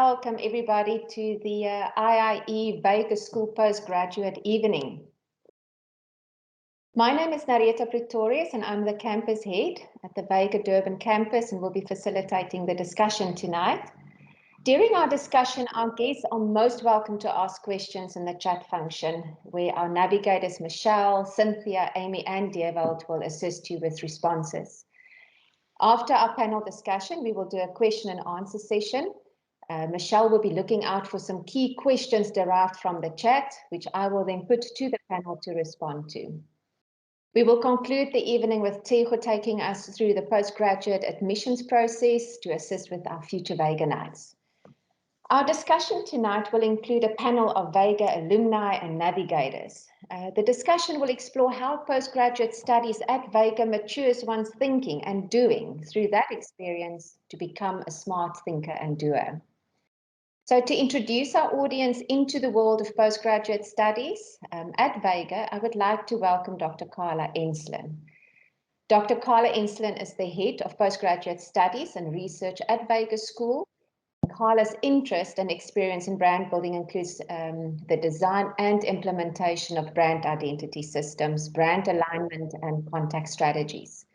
welcome everybody to the IIE-Vega School Postgraduate Evening. My name is Narita Pretorius and I'm the campus head at the Vega Durban campus and will be facilitating the discussion tonight. During our discussion, our guests are most welcome to ask questions in the chat function, where our navigators Michelle, Cynthia, Amy and Dewald will assist you with responses. After our panel discussion, we will do a question and answer session. Michelle will be looking out for some key questions derived from the chat, which I will then put to the panel to respond to. We will conclude the evening with Tejo taking us through the postgraduate admissions process to assist with our future Vega nights. Our discussion tonight will include a panel of Vega alumni and navigators. The discussion will explore how postgraduate studies at Vega matures one's thinking and doing through that experience to become a smart thinker and doer. So to introduce our audience into the world of postgraduate studies at Vega, I would like to welcome Dr. Carla Enslin. Dr. Carla Enslin is the head of postgraduate studies and research at Vega School. Carla's interest and experience in brand building includes the design and implementation of brand identity systems, brand alignment, and contact strategies.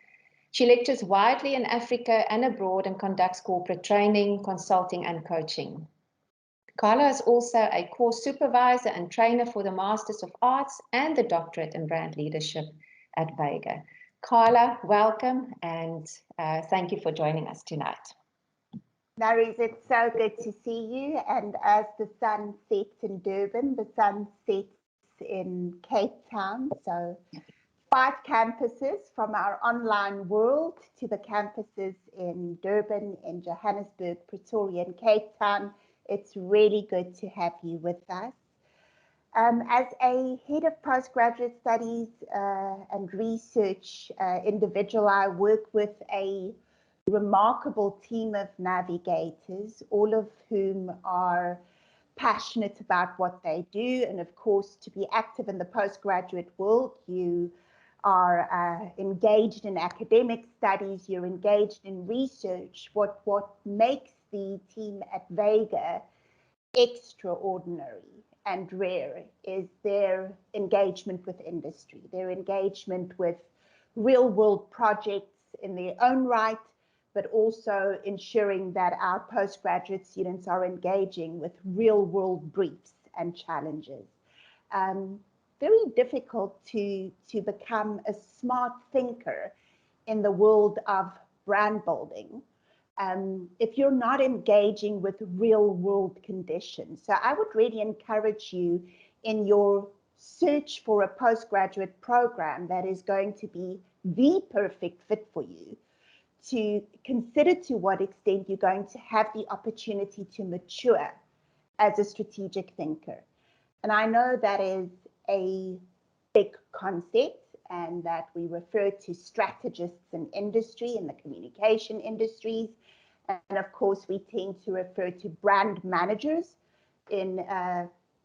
She lectures widely in Africa and abroad and conducts corporate training, consulting, and coaching. Carla is also a course supervisor and trainer for the Masters of Arts and the Doctorate in Brand Leadership at Vega. Carla, welcome and thank you for joining us tonight. Naris, it's so good to see you. And as the sun sets in Durban, the sun sets in Cape Town. So 5 campuses from our online world to the campuses in Durban, in Johannesburg, Pretoria, and Cape Town. It's really good to have you with us. As a head of postgraduate studies and research individual, I work with a remarkable team of navigators, all of whom are passionate about what they do. And of course, to be active in the postgraduate world, you are engaged in academic studies, you're engaged in research. What makes the team at Vega extraordinary and rare is their engagement with industry, their engagement with real world projects in their own right, but also ensuring that our postgraduate students are engaging with real world briefs and challenges. Very difficult to become a smart thinker in the world of brand building if you're not engaging with real world conditions. So I would really encourage you in your search for a postgraduate program that is going to be the perfect fit for you to consider to what extent you're going to have the opportunity to mature as a strategic thinker. And I know that is a big concept and that we refer to strategists in industry, in the communication industries. And of course, we tend to refer to brand managers in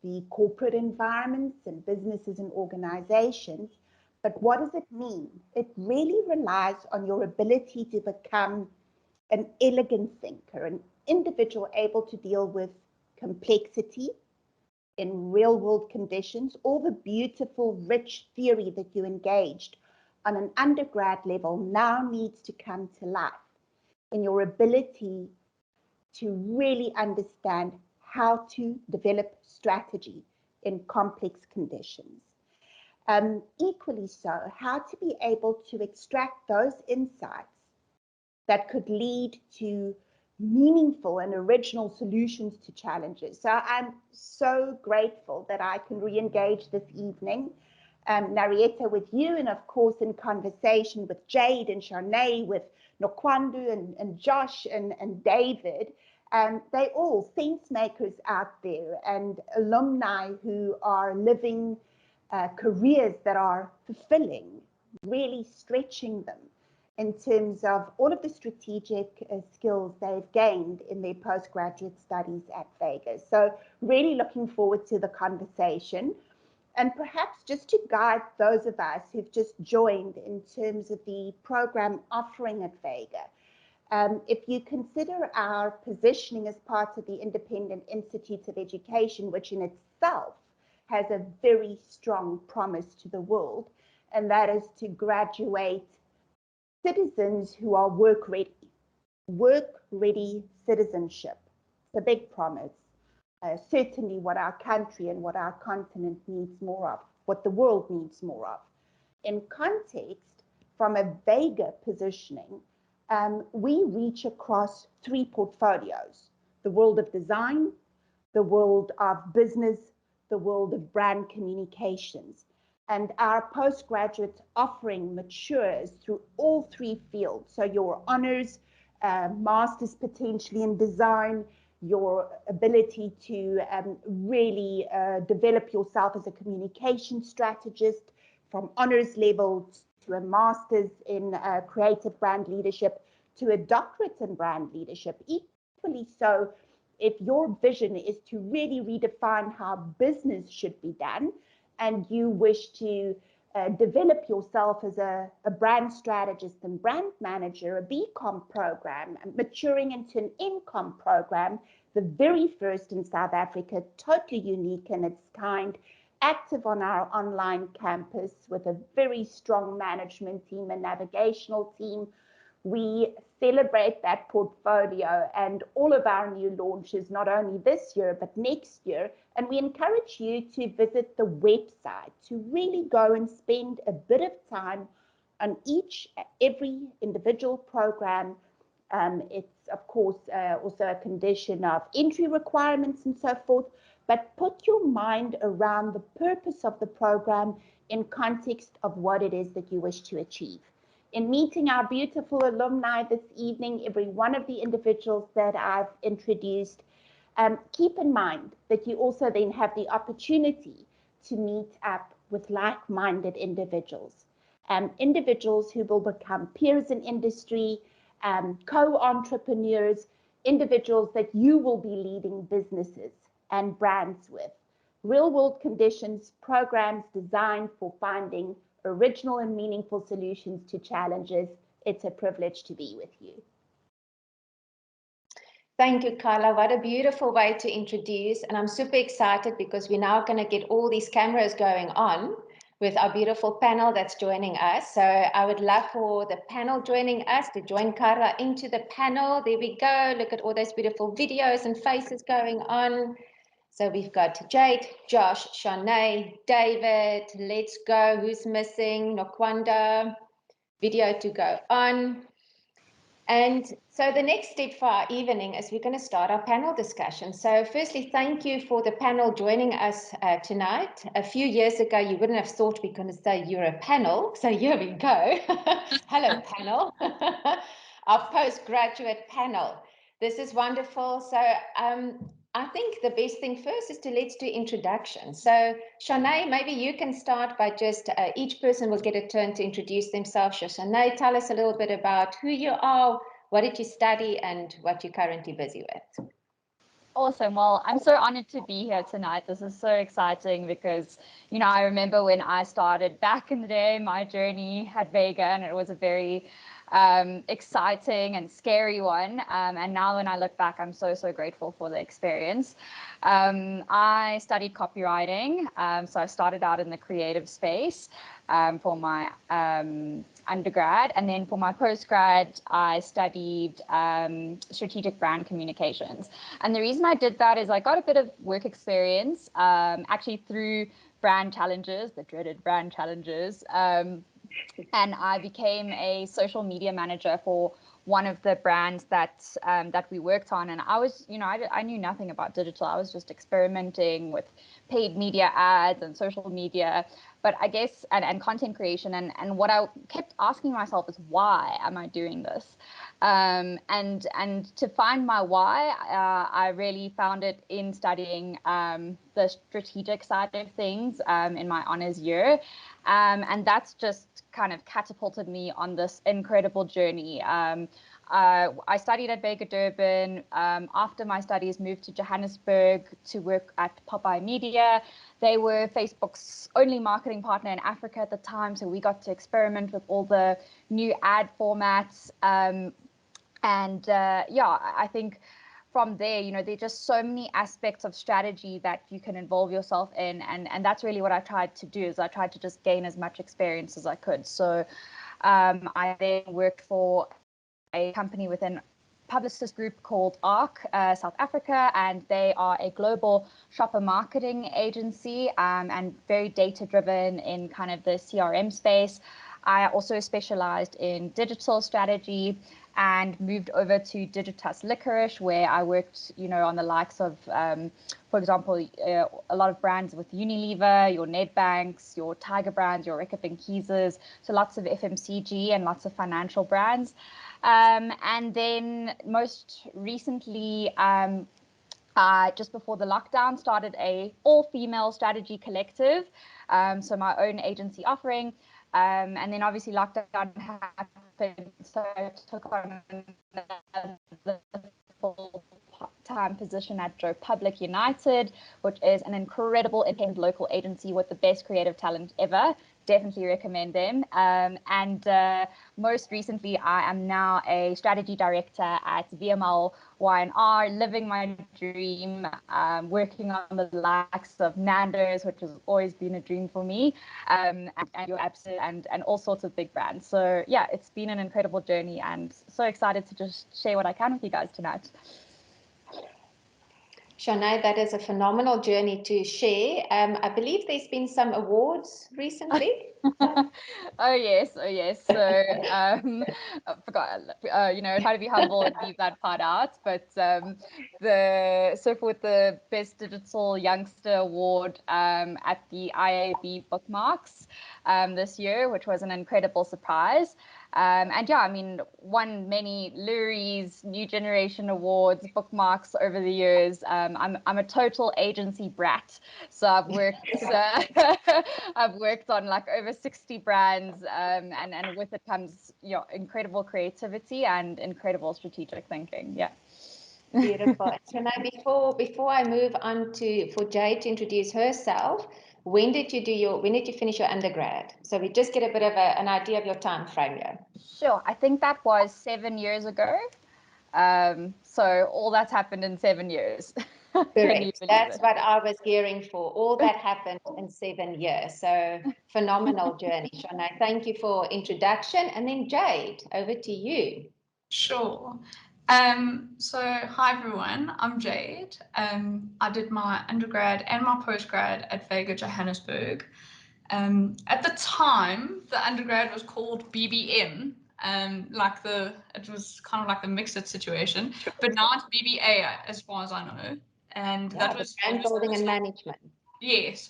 the corporate environments and businesses and organizations. But what does it mean? It really relies on your ability to become an elegant thinker, an individual able to deal with complexity in real world conditions. All the beautiful, rich theory that you engaged on an undergrad level now needs to come to life in your ability to really understand how to develop strategy in complex conditions. Equally so, how to be able to extract those insights that could lead to meaningful and original solutions to challenges. So I'm so grateful that I can re-engage this evening, Narieta, with you, and of course in conversation with Jade and Shanae, with Nokwandu and Josh and David. They all sense makers out there and alumni who are living careers that are fulfilling, really stretching them in terms of all of the strategic skills they've gained in their postgraduate studies at Vega. So really looking forward to the conversation. And perhaps just to guide those of us who've just joined in terms of the program offering at Vega, If you consider our positioning as part of the Independent Institutes of Education, which in itself has a very strong promise to the world, and that is to graduate citizens who are work ready citizenship. It's a big promise. Certainly what our country and what our continent needs more of, what the world needs more of. In context, from a Vega positioning, we reach across three portfolios: the world of design, the world of business, the world of brand communications. And our postgraduate offering matures through all three fields. So your honors, masters potentially in design, your ability to really develop yourself as a communication strategist, from honors level to a master's in creative brand leadership, to a doctorate in brand leadership. Equally so, if your vision is to really redefine how business should be done, and you wish to develop yourself as a brand strategist and brand manager, a BCom program, maturing into an MCom program, the very first in South Africa, totally unique in its kind, active on our online campus with a very strong management team and navigational team. We celebrate that portfolio and all of our new launches, not only this year, but next year. And we encourage you to visit the website to really go and spend a bit of time on every individual program. It's, of course, also a condition of entry requirements and so forth, but put your mind around the purpose of the program in context of what it is that you wish to achieve. In meeting our beautiful alumni this evening, every one of the individuals that I've introduced, keep in mind that you also then have the opportunity to meet up with like-minded individuals, individuals who will become peers in industry, co-entrepreneurs, individuals that you will be leading businesses and brands with. Real-world conditions, programs designed for finding original and meaningful solutions to challenges. It's a privilege to be with you. Thank you, Carla. What a beautiful way to introduce. And I'm super excited because we're now going to get all these cameras going on with our beautiful panel that's joining us. So I would love for the panel joining us to join Carla into the panel. There we go. Look at all those beautiful videos and faces going on. So we've got Jade, Josh, Shanae, David, let's go, who's missing, Nokwanda, video to go on. And so the next step for our evening is we're going to start our panel discussion. So firstly, thank you for the panel joining us tonight. A few years ago, you wouldn't have thought we're going to say you're a panel. So here we go. Hello, panel. Our postgraduate panel. This is wonderful. So I think the best thing first is let's do introductions. So Shanae, maybe you can start by just, each person will get a turn to introduce themselves. So Shanae, tell us a little bit about who you are, what did you study, and what you're currently busy with. Awesome. Well, I'm so honored to be here tonight. This is so exciting because, you know, I remember when I started back in the day, my journey at Vega, and it was a very exciting and scary one. And now when I look back, I'm so grateful for the experience. I studied copywriting. So I started out in the creative space for my undergrad. And then for my postgrad, I studied strategic brand communications. And the reason I did that is I got a bit of work experience actually through brand challenges, the dreaded brand challenges. And I became a social media manager for one of the brands that we worked on. And I was, you know, I knew nothing about digital. I was just experimenting with paid media ads and social media, but I guess, and content creation. And what I kept asking myself is, why am I doing this? And to find my why, I really found it in studying the strategic side of things in my honors year. And that's just kind of catapulted me on this incredible journey. I studied at Vega Durban. After my studies, moved to Johannesburg to work at Popeye Media. They were Facebook's only marketing partner in Africa at the time, so we got to experiment with all the new ad formats. And yeah, I think from there, you know, there's just so many aspects of strategy that you can involve yourself in. And that's really what I tried to do, is I tried to just gain as much experience as I could. So I then worked for a company within publicist group called ARC South Africa, and they are a global shopper marketing agency and very data driven in kind of the CRM space. I also specialized in digital strategy and moved over to Digitas Licorice, where I worked, you know, on the likes of, for example, a lot of brands with Unilever, your Nedbanks, your Tiger brands, your Reckitt Benckises, so lots of FMCG and lots of financial brands. And then most recently, just before the lockdown, started a all-female strategy collective, so my own agency offering. And then obviously lockdown happened, so I took on another full-time position at Joe Public United, which is an incredible independent local agency with the best creative talent ever. Definitely recommend them. And most recently, I am now a strategy director at VML Y&R, living my dream, working on the likes of Nando's, which has always been a dream for me, and your Absolute and all sorts of big brands. So yeah, it's been an incredible journey, and so excited to just share what I can with you guys tonight. Shanae, that is a phenomenal journey to share. I believe there's been some awards recently. Oh yes. So I forgot. You know, try to be humble and leave that part out. But for the Best Digital Youngster Award at the IIE Bookmarks this year, which was an incredible surprise. And yeah, I mean, won many Lurie's New Generation Awards, bookmarks over the years. I'm a total agency brat, so I've worked I've worked on like over 60 brands, and with it comes, you know, incredible creativity and incredible strategic thinking. Yeah. Beautiful. So now before I move on for Jade to introduce herself, when did you finish your undergrad? So we just get a bit of an idea of your time frame here. Sure. I think that was 7 years ago. So all that's happened in 7 years. Correct. That's what I was gearing for. All that happened in 7 years. So phenomenal journey, Shanae. Thank you for introduction. And then Jade, over to you. Sure. So hi everyone, I'm Jade. I did my undergrad and my postgrad at Vega, Johannesburg. At the time, the undergrad was called BBM, it was kind of like the mixed situation, but now it's BBA as far as I know. And that was brand building and management. Yes,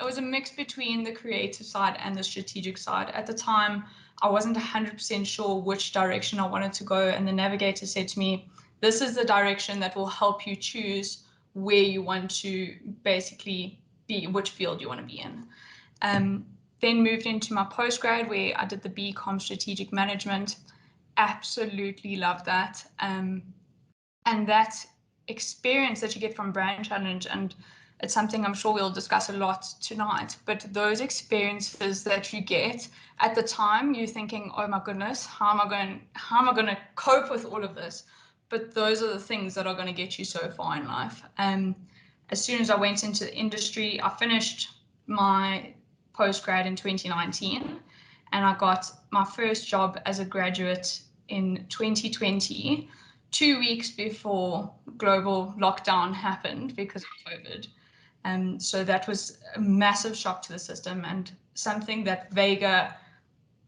it was a mix between the creative side and the strategic side. At the time, I wasn't 100% sure which direction I wanted to go, and the navigator said to me, this is the direction that will help you choose where you want to basically be, which field you want to be in. Then moved into my postgrad where I did the BCom Strategic Management. Absolutely loved that. And that experience that you get from Brand Challenge, and it's something I'm sure we'll discuss a lot tonight, but those experiences that you get at the time, you're thinking, oh my goodness, how am I going to cope with all of this? But those are the things that are going to get you so far in life. As soon as I went into the industry, I finished my postgrad in 2019, and I got my first job as a graduate in 2020, 2 weeks before global lockdown happened because of COVID. So that was a massive shock to the system, and something that Vega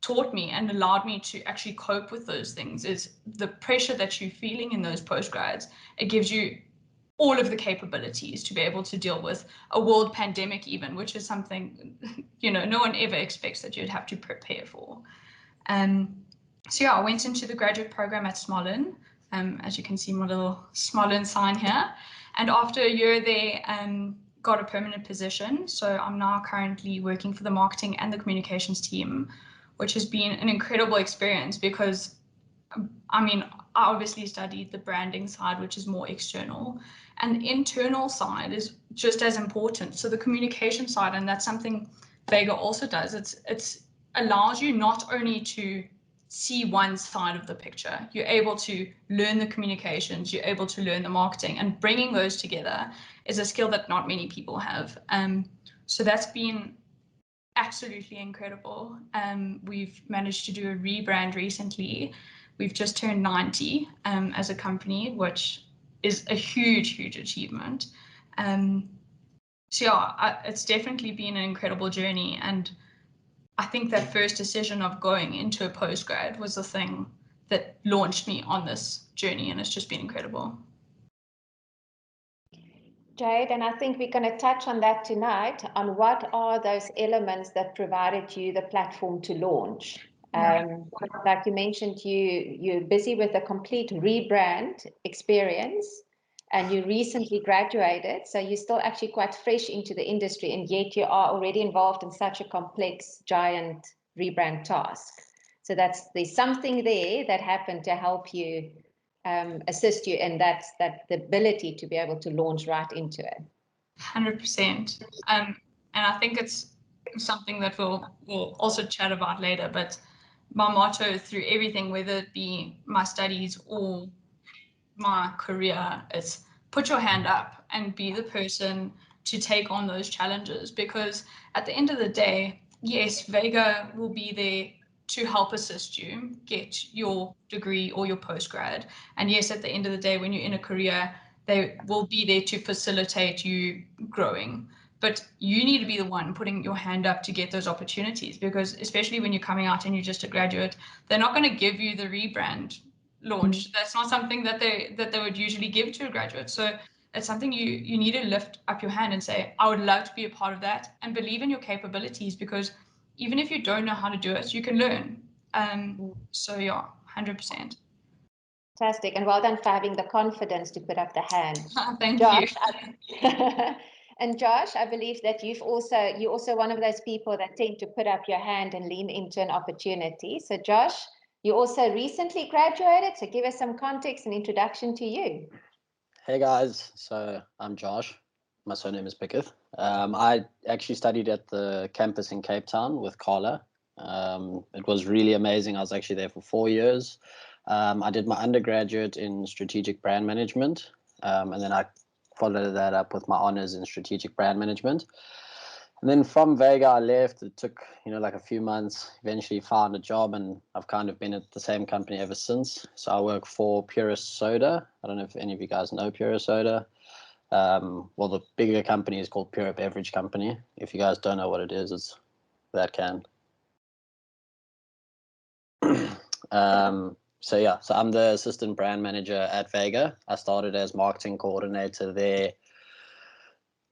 taught me and allowed me to actually cope with those things is the pressure that you're feeling in those postgrads. It gives you all of the capabilities to be able to deal with a world pandemic even, which is something, you know, no one ever expects that you'd have to prepare for. So yeah, I went into the graduate program at Smolin. As you can see, my little Smolin sign here. And after a year there, got a permanent position. So I'm now currently working for the marketing and the communications team, which has been an incredible experience because, I mean, I obviously studied the branding side, which is more external, and the internal side is just as important. So the communication side, and that's something Vega also does. It's allows you not only to see one side of the picture. You're able to learn the communications, you're able to learn the marketing, and bringing those together is a skill that not many people have. So that's been absolutely incredible. We've managed to do a rebrand recently. We've just turned 90 as a company, which is a huge, huge achievement. So yeah, it's definitely been an incredible journey. And I think that first decision of going into a postgrad was the thing that launched me on this journey, and it's just been incredible. Jade, and I think we're going to touch on that tonight, on what are those elements that provided you the platform to launch. Like you mentioned, you're busy with a complete rebrand experience, and you recently graduated, so you're still actually quite fresh into the industry, and yet you are already involved in such a complex, giant rebrand task. So there's something there that happened to help you assist you, and that's the ability to be able to launch right into it. 100%. And I think it's something that we'll also chat about later, but my motto through everything, whether it be my studies or my career, is put your hand up and be the person to take on those challenges, because at the end of the day, yes, Vega will be there to help assist you get your degree or your postgrad. And yes, at the end of the day, when you're in a career, they will be there to facilitate you growing. But you need to be the one putting your hand up to get those opportunities, because especially when you're coming out and you're just a graduate, they're not going to give you the rebrand launch. That's not something that they would usually give to a graduate. So it's something you need to lift up your hand and say, I would love to be a part of that, and believe in your capabilities, because even if you don't know how to do it, you can learn. So yeah, 100%. Fantastic, and well done for having the confidence to put up the hand. Thank Josh, you. And Josh, I believe that you're also one of those people that tend to put up your hand and lean into an opportunity. So Josh, you also recently graduated, so give us some context and introduction to you. Hey guys, so I'm Josh. My surname is Picketh. I actually studied at the campus in Cape Town with Carla. It was really amazing. I was actually there for 4 years. I did my undergraduate in strategic brand management, and then I followed that up with my honors in strategic brand management. And then from Vega, I left. It took, like a few months, eventually found a job, and I've kind of been at the same company ever since. So I work for Purist Soda. I don't know if any of you guys know Purist Soda. Well, the bigger company is called Pure Beverage Company. If you guys don't know what it is, it's that can. So yeah, so I'm the assistant brand manager at Vega. I started as marketing coordinator there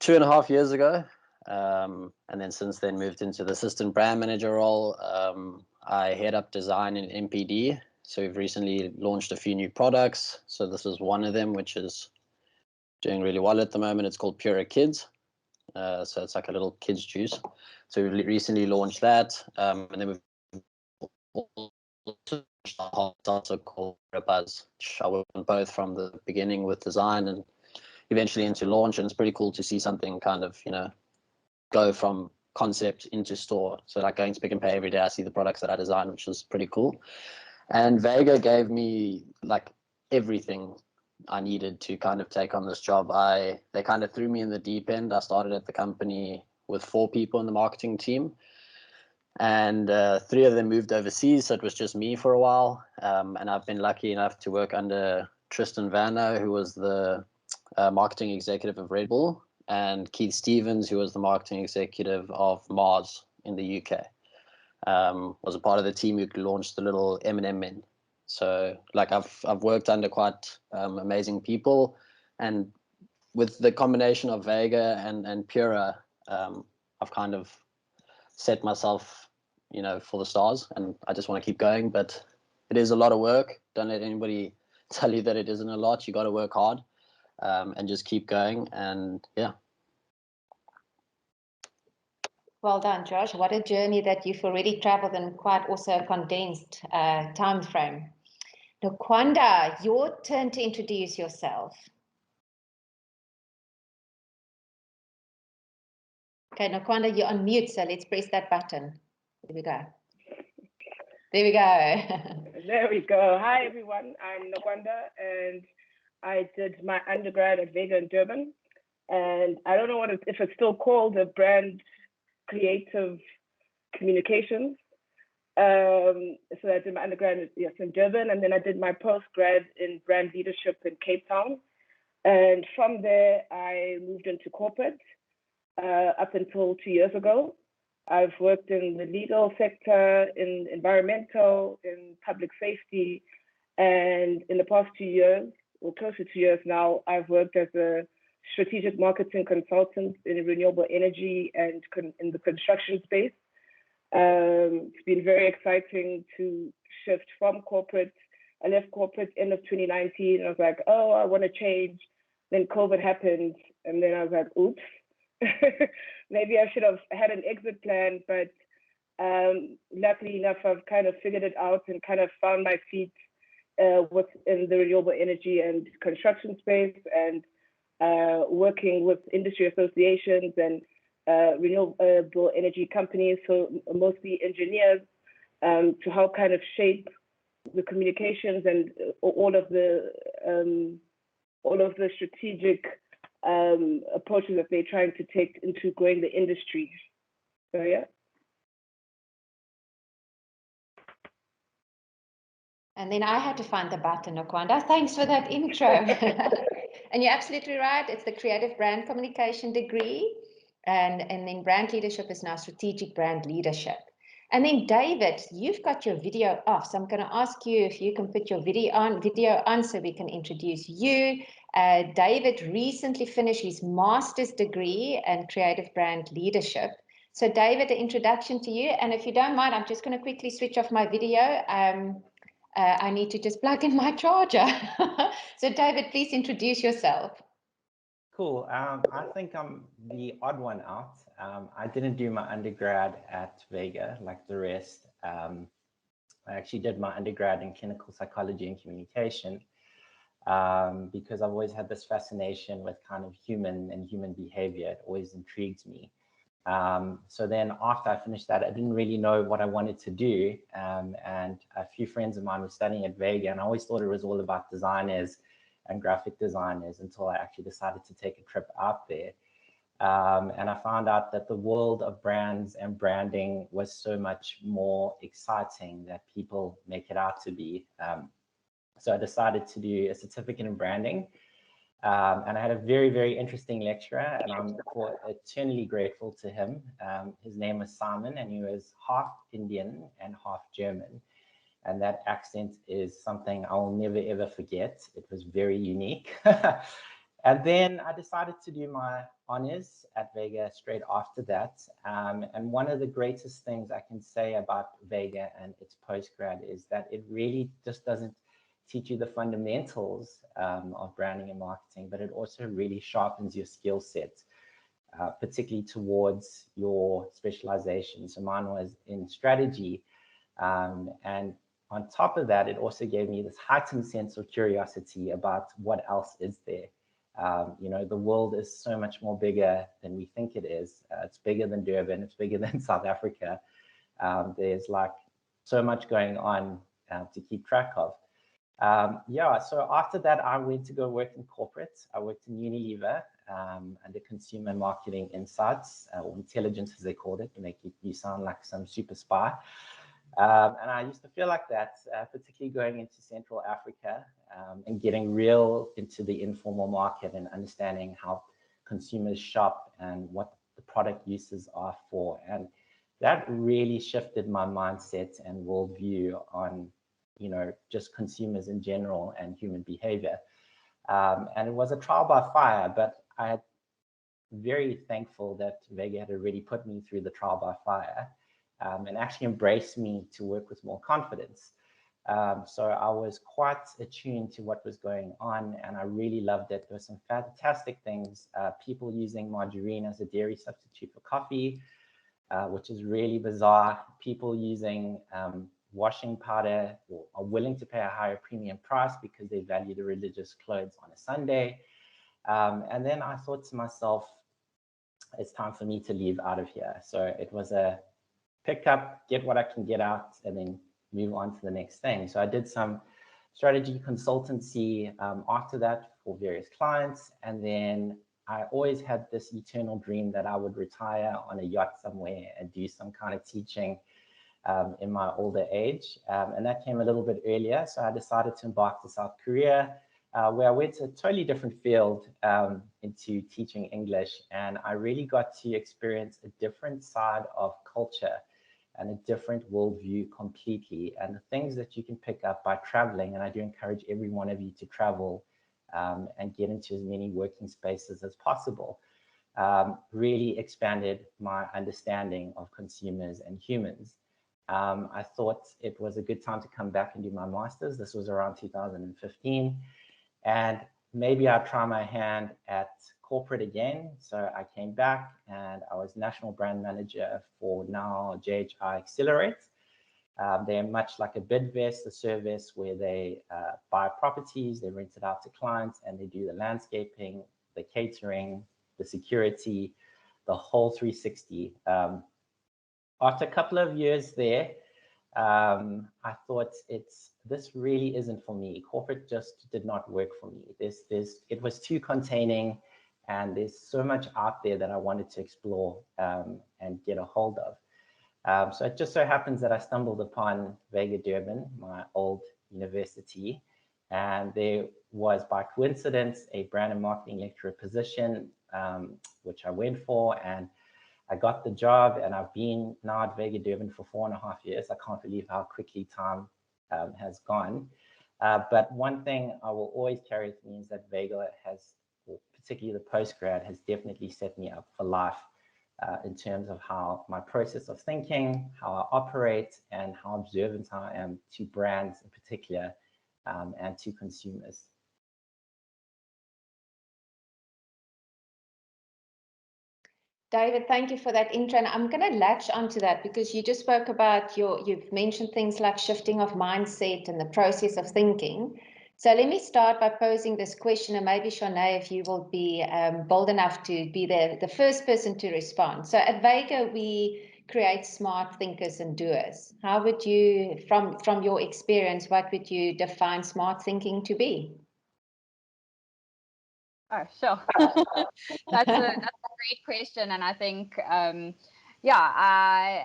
2.5 years ago. And then since then moved into the assistant brand manager role. I head up design in MPD. So we've recently launched a few new products. So this is one of them, which is doing really well at the moment. It's called Pura Kids. So it's like a little kids juice. So we recently launched that. And then we've also called Buzz. I worked on both from the beginning with design and eventually into launch. And it's pretty cool to see something kind of, go from concept into store. So like going to Pick and Pay every day, I see the products that I design, which is pretty cool. And Vega gave me like everything I needed to kind of take on this job. They kind of threw me in the deep end. I started at the company with 4 people in the marketing team, and 3 of them moved overseas, so it was just me for a while. And I've been lucky enough to work under Tristan Vanno, who was the marketing executive of Red Bull, and Keith Stevens, who was the marketing executive of Mars in the UK. Was a part of the team who launched the little M&M men. So like I've worked under quite amazing people, and with the combination of Vega and Pura, I've kind of set myself, for the stars, and I just want to keep going. But it is a lot of work. Don't let anybody tell you that it isn't a lot. You got to work hard. And just keep going, and yeah. Well done, Josh. What a journey that you've already traveled in quite also a condensed time frame. Nokwanda, your turn to introduce yourself. Okay, Nokwanda, you're on mute, so let's press that button. Here we go. There we go. There we go. Hi, everyone. I'm Nogwanda, and I did my undergrad at Vega in Durban. And I don't know if it's still called a brand creative communications. So I did my undergrad in Durban, and then I did my postgrad in brand leadership in Cape Town. And from there, I moved into corporate up until 2 years ago. I've worked in the legal sector, in environmental, in public safety, and in the past 2 years, or close to 2 years now, I've worked as a strategic marketing consultant in renewable energy and in the construction space. It's been very exciting to shift from corporate. I left corporate end of 2019. I was like, oh, I want to change. Then COVID happened, and then I was like, oops. Maybe I should have had an exit plan, but luckily enough, I've kind of figured it out and kind of found my feet within the renewable energy and construction space, and working with industry associations and renewable energy companies, so mostly engineers, to help kind of shape the communications and all of the strategic approaches that they're trying to take into growing the industry. So yeah. And then I had to find the button, Okwanda. Thanks for that intro. And you're absolutely right. It's the creative brand communication degree. And then brand leadership is now strategic brand leadership. And then David, you've got your video off. So I'm going to ask you if you can put your video on so we can introduce you. David recently finished his master's degree in creative brand leadership. So David, the introduction to you. And if you don't mind, I'm just going to quickly switch off my video. I need to just plug in my charger. So David, please introduce yourself. Cool. I think I'm the odd one out. I didn't do my undergrad at Vega like the rest. I actually did my undergrad in clinical psychology and communication because I've always had this fascination with kind of human behavior. It always intrigued me. So then after I finished that, I didn't really know what I wanted to do. And a few friends of mine were studying at Vega, and I always thought it was all about designers and graphic designers until I actually decided to take a trip out there. And I found out that the world of brands and branding was so much more exciting than people make it out to be. So I decided to do a certificate in branding. And I had a very, very interesting lecturer, and I'm eternally grateful to him. His name was Simon, and he was half Indian and half German. And that accent is something I will never, ever forget. It was very unique. And then I decided to do my honors at Vega straight after that. And one of the greatest things I can say about Vega and its postgrad is that it really just doesn't teach you the fundamentals of branding and marketing, but it also really sharpens your skill set, particularly towards your specialization. So mine was in strategy. And on top of that, it also gave me this heightened sense of curiosity about what else is there. You know, the world is so much more bigger than we think it is. It's bigger than Durban, it's bigger than South Africa. There's like so much going on to keep track of. Yeah, so after that, I went to go work in corporate. I worked in Unilever under consumer marketing insights, or intelligence as they called it, to make you sound like some super spy. And I used to feel like that, particularly going into Central Africa and getting real into the informal market and understanding how consumers shop and what the product uses are for. And that really shifted my mindset and worldview on, you know, just consumers in general and human behavior. And it was a trial by fire, but I'm very thankful that Vega had already put me through the trial by fire. And actually embraced me to work with more confidence. So I was quite attuned to what was going on, and I really loved it. There were some fantastic things, people using margarine as a dairy substitute for coffee, which is really bizarre. People using washing powder, or are willing to pay a higher premium price because they value the religious clothes on a Sunday. And then I thought to myself, it's time for me to leave out of here. So it was a pick up, get what I can get out, and then move on to the next thing. So I did some strategy consultancy after that for various clients. And then I always had this eternal dream that I would retire on a yacht somewhere and do some kind of teaching in my older age. And that came a little bit earlier. So I decided to embark to South Korea, where I went to a totally different field into teaching English. And I really got to experience a different side of culture and a different worldview completely. And the things that you can pick up by traveling, and I do encourage every one of you to travel and get into as many working spaces as possible, really expanded my understanding of consumers and humans. I thought it was a good time to come back and do my master's. This was around 2015. And maybe I'll try my hand at corporate again. So I came back and I was national brand manager for now JHI Accelerate. They're much like a Bidvest, a service where they buy properties, they rent it out to clients, and they do the landscaping, the catering, the security, the whole 360. After a couple of years there, I thought this really isn't for me. Corporate just did not work for me. It was too containing, and there's so much out there that I wanted to explore and get a hold of. So it just so happens that I stumbled upon Vega Durban, my old university, and there was, by coincidence, a brand and marketing lecturer position, which I went for, and I got the job, and I've been now at Vega Durban for 4.5 years. I can't believe how quickly time has gone. But one thing I will always carry with me is that Vega has, particularly the postgrad, has definitely set me up for life in terms of how my process of thinking, how I operate, and how observant I am to brands in particular and to consumers. David, thank you for that intro. And I'm going to latch onto that because you just spoke about you've mentioned things like shifting of mindset and the process of thinking. So let me start by posing this question, and maybe Shanae, if you will be bold enough to be the first person to respond. So at Vega, we create smart thinkers and doers. How would you, from your experience, what would you define smart thinking to be? Oh, sure. That's a great question, and I think, yeah,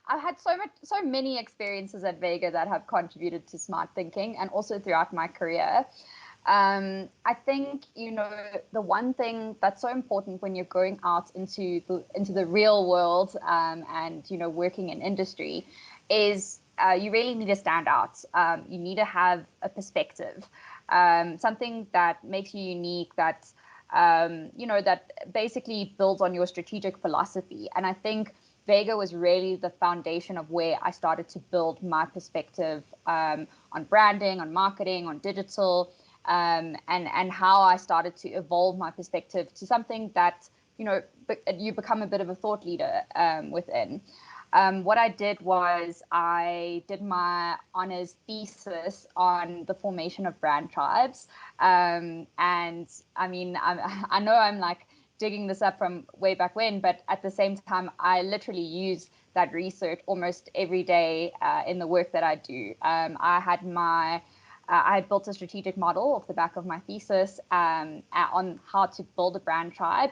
I've had so many experiences at Vega that have contributed to smart thinking, and also throughout my career. I think, the one thing that's so important when you're going out into the real world and working in industry is you really need to stand out. You need to have a perspective, something that makes you unique, that that basically builds on your strategic philosophy. And I think Vega was really the foundation of where I started to build my perspective on branding, on marketing, on digital, and how I started to evolve my perspective to something that, you become a bit of a thought leader within. What I did was I did my honors thesis on the formation of brand tribes. And I mean, I know I'm like digging this up from way back when, but at the same time, I literally use that research almost every day in the work that I do. I had built a strategic model off the back of my thesis on how to build a brand tribe,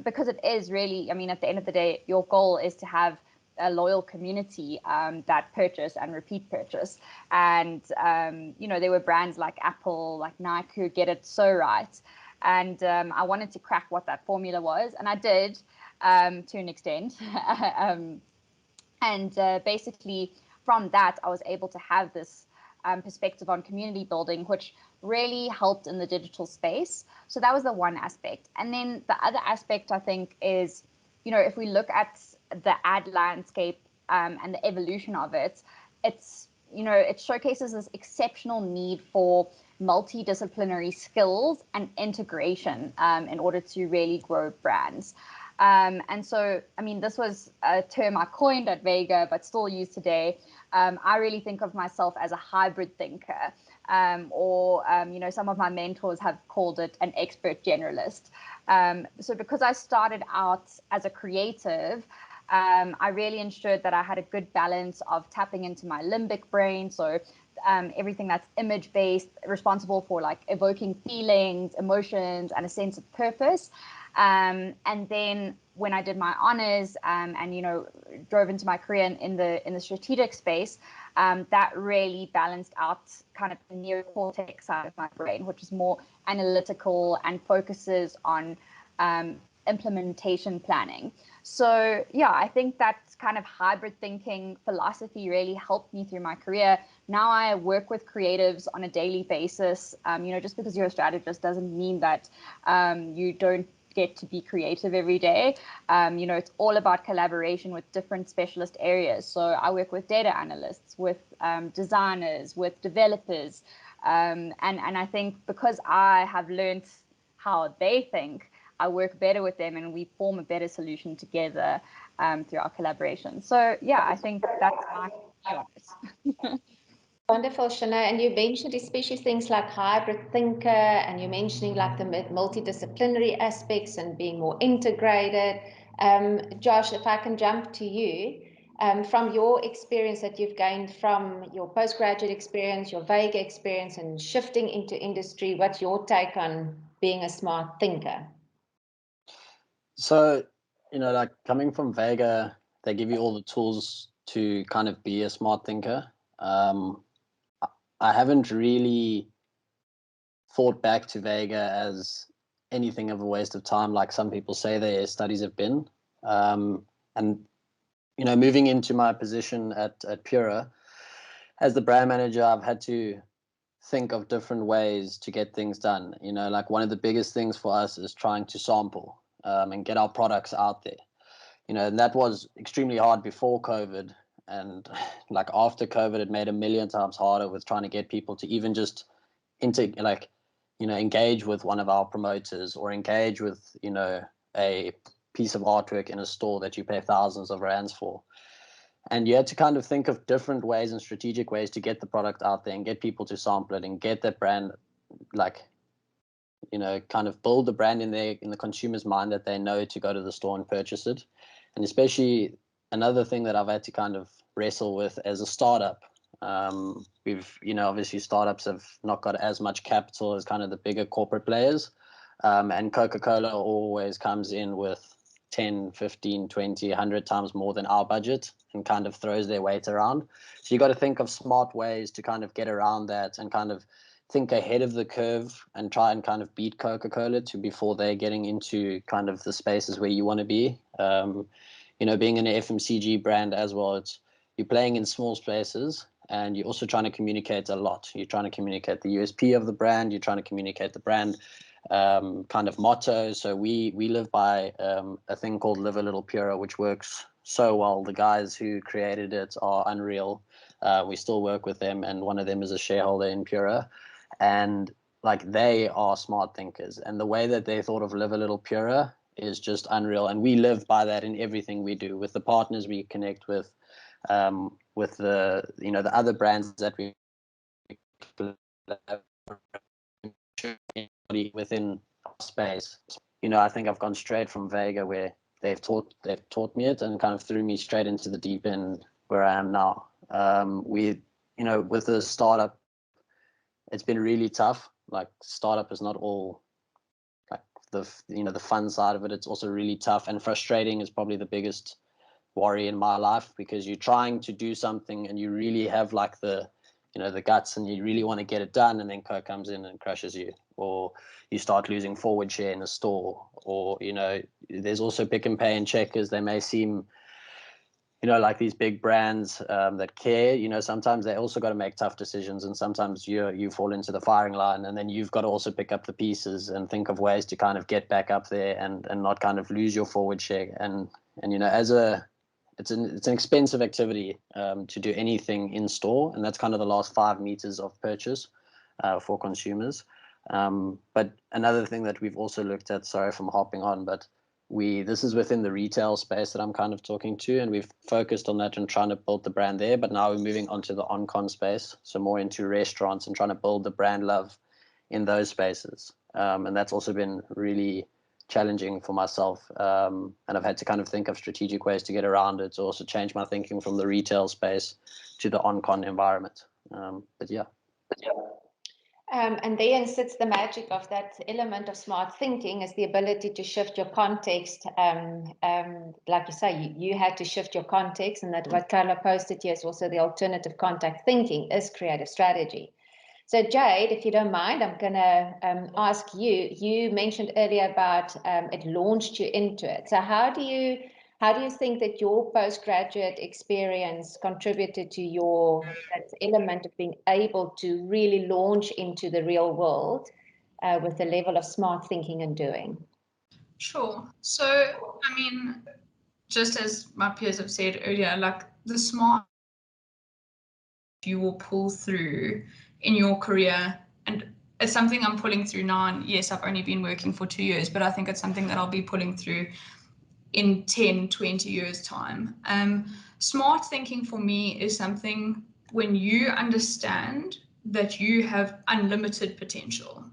because it is really, I mean, at the end of the day, your goal is to have a loyal community that purchase and repeat purchase. And, there were brands like Apple, like Nike, who get it so right. And I wanted to crack what that formula was. And I did to an extent. And basically from that, I was able to have this perspective on community building, which really helped in the digital space. So that was the one aspect. And then the other aspect, I think, is, if we look at the ad landscape and the evolution of it, it showcases this exceptional need for multidisciplinary skills and integration in order to really grow brands. And so, I mean, this was a term I coined at Vega, but still used today. I really think of myself as a hybrid thinker, or some of my mentors have called it an expert generalist. So because I started out as a creative, I really ensured that I had a good balance of tapping into my limbic brain. So everything that's image based, responsible for like evoking feelings, emotions, and a sense of purpose. And then when I did my honors and, you know, drove into my career in the strategic space, that really balanced out kind of the neocortex side of my brain, which is more analytical and focuses on implementation planning. So yeah, I think that kind of hybrid thinking philosophy really helped me through my career. Now I work with creatives on a daily basis. You know, just because you're a strategist doesn't mean that you don't get to be creative every day. You know, it's all about collaboration with different specialist areas. So I work with data analysts, with designers, with developers. And I think because I have learned how they think, I work better with them and we form a better solution together through our collaboration. So yeah, I think that's my view. Wonderful, Shana. And you mentioned especially things like hybrid thinker, and you're mentioning like the multidisciplinary aspects and being more integrated. Josh, if I can jump to you, from your experience that you've gained from your postgraduate experience, your Vega experience, and shifting into industry, what's your take on being a smart thinker? So, you know, like coming from Vega, they give you all the tools to kind of be a smart thinker. I haven't really thought back to Vega as anything of a waste of time, like some people say their studies have been. And, you know, moving into my position at Pura, as the brand manager, I've had to think of different ways to get things done. You know, like one of the biggest things for us is trying to sample and get our products out there. You know, and that was extremely hard before COVID. And like after COVID, it made a million times harder with trying to get people to even just engage with one of our promoters or engage with, you know, a piece of artwork in a store that you pay thousands of rands for. And you had to kind of think of different ways and strategic ways to get the product out there and get people to sample it and get that brand, like, you know, kind of build the brand in the consumer's mind that they know to go to the store and purchase it. And especially another thing that I've had to kind of wrestle with as a startup. We've, you know, obviously startups have not got as much capital as kind of the bigger corporate players. And Coca-Cola always comes in with 10, 15, 20, 100 times more than our budget and kind of throws their weight around. So you got to think of smart ways to kind of get around that and kind of think ahead of the curve and try and kind of beat Coca-Cola to before they're getting into kind of the spaces where you want to be. You know, being an FMCG brand as well, you're playing in small spaces and you're also trying to communicate a lot. You're trying to communicate the USP of the brand. You're trying to communicate the brand kind of motto. So we live by a thing called Live a Little Pura, which works so well. The guys who created it are unreal. We still work with them, and one of them is a shareholder in Pura. And like they are smart thinkers, and the way that they thought of Live a Little Pura is just unreal. And we live by that in everything we do with the partners we connect with the, you know, the other brands that we within our space. You know, I think I've gone straight from Vega where they've taught me it and kind of threw me straight into the deep end where I am now. We, you know, with the startup, it's been really tough. Like startup is not all like the, you know, the fun side of it. It's also really tough and frustrating is probably the biggest worry in my life, because you're trying to do something and you really have like the, you know, the guts and you really want to get it done, and then Coke comes in and crushes you, or you start losing forward share in a store, or, you know, there's also Pick and Pay and Checkers. They may seem, you know, like these big brands that care, you know, sometimes they also got to make tough decisions, and sometimes you fall into the firing line, and then you've got to also pick up the pieces and think of ways to kind of get back up there and not kind of lose your forward share. And you know, it's an expensive activity to do anything in store, and that's kind of the last 5 meters of purchase for consumers. But another thing that we've also looked at, sorry if I'm hopping on, but this is within the retail space that I'm kind of talking to, and we've focused on that and trying to build the brand there. But now we're moving onto the on-con space, so more into restaurants and trying to build the brand love in those spaces. And that's also been really challenging for myself, and I've had to kind of think of strategic ways to get around it, to also change my thinking from the retail space to the on-con environment. But yeah. And therein sits the magic of that element of smart thinking, is the ability to shift your context. Like you say, you had to shift your context, and that what Carla posted here is also the alternative contact thinking is creative strategy. So Jade, if you don't mind, I'm going to ask you, you mentioned earlier about it launched you into it. So how do you think that your postgraduate experience contributed to that element of being able to really launch into the real world with a level of smart thinking and doing? Sure. So, I mean, just as my peers have said earlier, like the smart you will pull through in your career, and it's something I'm pulling through now. And yes, I've only been working for 2 years, but I think it's something that I'll be pulling through in 10, 20 years time. Smart thinking for me is something when you understand that you have unlimited potential.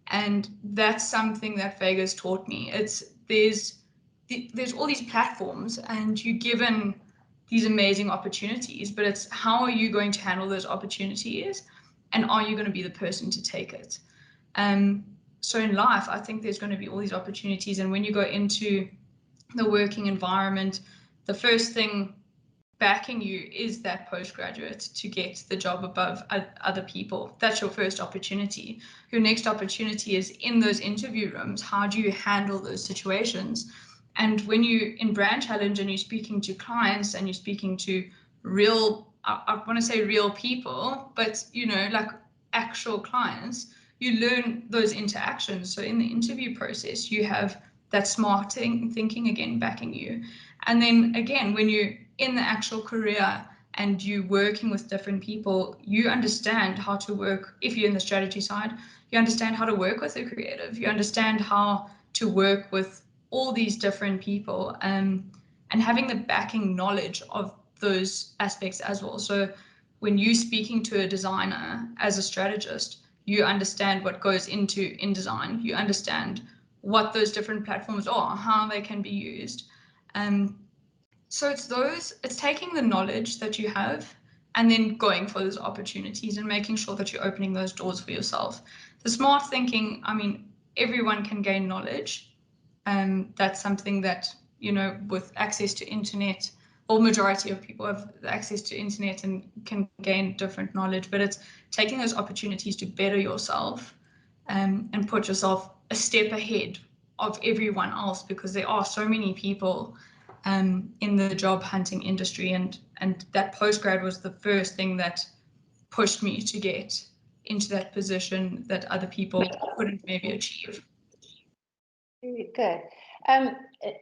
And that's something that Vega's taught me. There's all these platforms and you're given these amazing opportunities, but it's how are you going to handle those opportunities, and are you going to be the person to take it? So in life, I think there's going to be all these opportunities, and when you go into the working environment, the first thing backing you is that postgraduate to get the job above other people. That's your first opportunity. Your next opportunity is in those interview rooms. How do you handle those situations? And when you in brand challenge and you're speaking to clients and you're speaking to real, I want to say real people, but like actual clients, you learn those interactions. So in the interview process, you have that smart thinking again backing you. And then again, when you're in the actual career and you're working with different people, you understand how to work. If you're in the strategy side, you understand how to work with a creative. You understand how to work with all these different people, and having the backing knowledge of those aspects as well. So when you're speaking to a designer as a strategist, you understand what goes into InDesign. You understand what those different platforms are, how they can be used. So it's taking the knowledge that you have and then going for those opportunities and making sure that you're opening those doors for yourself. The smart thinking, I mean, everyone can gain knowledge. That's something that, with access to internet, or majority of people have access to internet and can gain different knowledge, but it's taking those opportunities to better yourself and put yourself a step ahead of everyone else, because there are so many people in the job hunting industry, and that postgrad was the first thing that pushed me to get into that position that other people couldn't maybe achieve. Very good.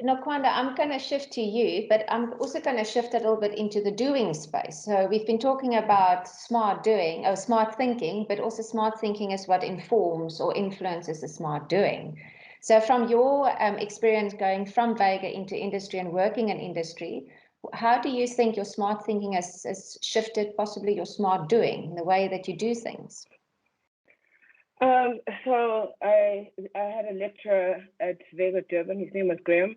Nokwanda, I'm going to shift to you, but I'm also going to shift a little bit into the doing space. So we've been talking about smart doing, or smart thinking, but also smart thinking is what informs or influences the smart doing. So from your experience going from Vega into industry and working in industry, how do you think your smart thinking has shifted possibly your smart doing, the way that you do things? So I had a lecturer at Vega Durban. His name was Graham.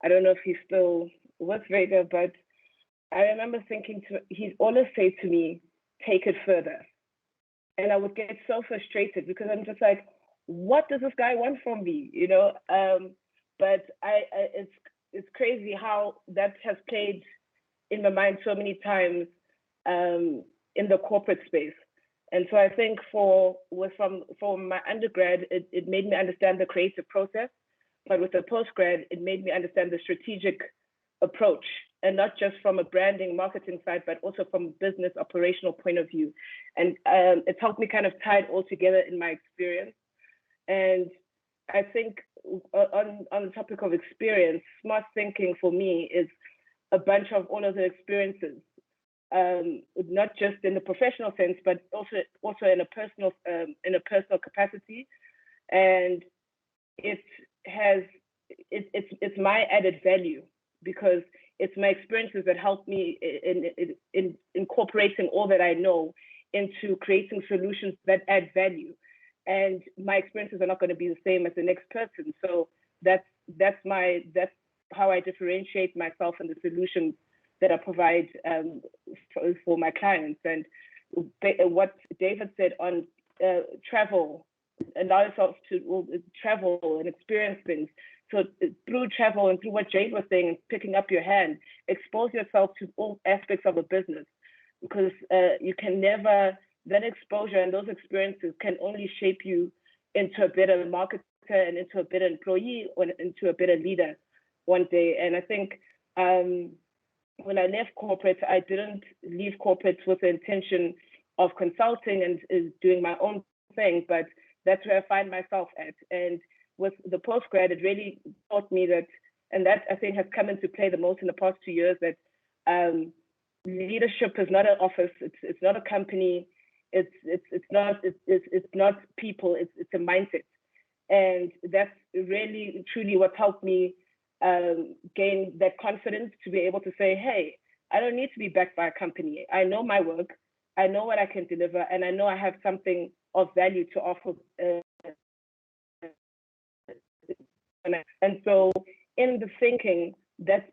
I don't know if he's still with Vega, but I remember thinking he'd always say to me, take it further. And I would get so frustrated because I'm just like, what does this guy want from me? But it's crazy how that has played in my mind so many times in the corporate space. And so I think for my undergrad, it made me understand the creative process, but with the postgrad, it made me understand the strategic approach, and not just from a branding, marketing side, but also from a business operational point of view. And it's helped me kind of tie it all together in my experience. And I think on the topic of experience, smart thinking for me is a bunch of all of the experiences. Not just in the professional sense, but also in a personal capacity, and it's my added value because it's my experiences that help me in incorporating all that I know into creating solutions that add value. And my experiences are not going to be the same as the next person. So that's how I differentiate myself and the solutions that I provide for my clients. And what David said on travel, allow yourself to travel and experience things. So through travel and through what Jade was saying, and picking up your hand, expose yourself to all aspects of a business, because you can never, that exposure and those experiences can only shape you into a better marketer and into a better employee or into a better leader one day. And I think when I left corporate, I didn't leave corporate with the intention of consulting and doing my own thing, but that's where I find myself at. And with the postgrad, it really taught me that, and that I think has come into play the most in the past 2 years, that leadership is not an office, it's not a company, it's not people, it's a mindset. And that's really truly what helped me gain that confidence to be able to say, hey, I don't need to be backed by a company. I know my work, I know what I can deliver, and I know I have something of value to offer. And so in the thinking, that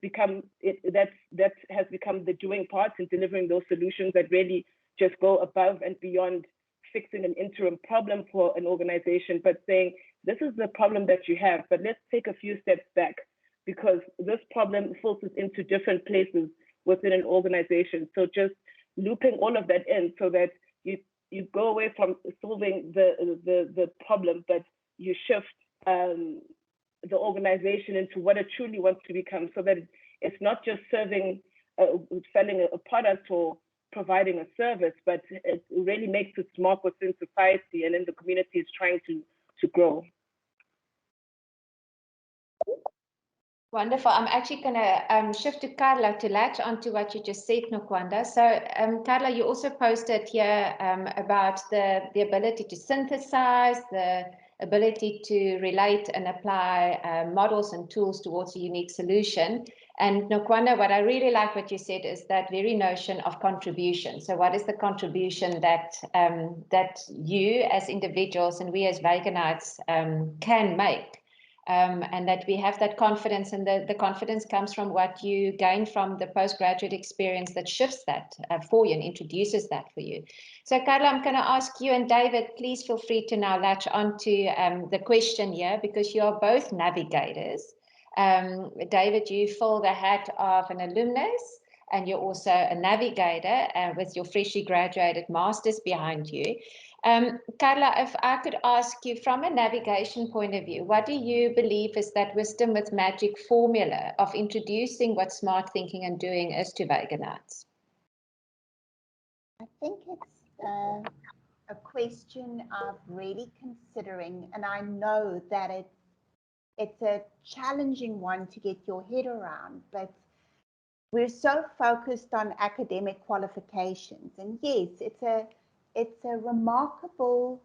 has become the doing part in delivering those solutions that really just go above and beyond fixing an interim problem for an organization, but saying, this is the problem that you have, but let's take a few steps back, because this problem filters into different places within an organization. So just looping all of that in so that you go away from solving the problem, but you shift the organization into what it truly wants to become, so that it's not just selling a product or providing a service, but it really makes its mark within society and in the community it's trying to grow. Wonderful. I'm actually going to shift to Carla to latch onto what you just said, Nokwanda. So, Carla, you also posted here about the ability to synthesize, the ability to relate and apply models and tools towards a unique solution. And Nokwanda, what I really like what you said is that very notion of contribution. So what is the contribution that that you as individuals and we as Veganites can make? And that we have that confidence, and the confidence comes from what you gain from the postgraduate experience that shifts that for you and introduces that for you. So Carla, I'm going to ask you, and David, please feel free to now latch onto the question here, because you are both navigators. David, you fill the hat of an alumnus, and you're also a navigator with your freshly graduated master's behind you. Carla, if I could ask you from a navigation point of view, what do you believe is that wisdom with magic formula of introducing what smart thinking and doing is to Veganites? I think it's a question of really considering, and I know that it's a challenging one to get your head around, but we're so focused on academic qualifications. And yes, it's a remarkable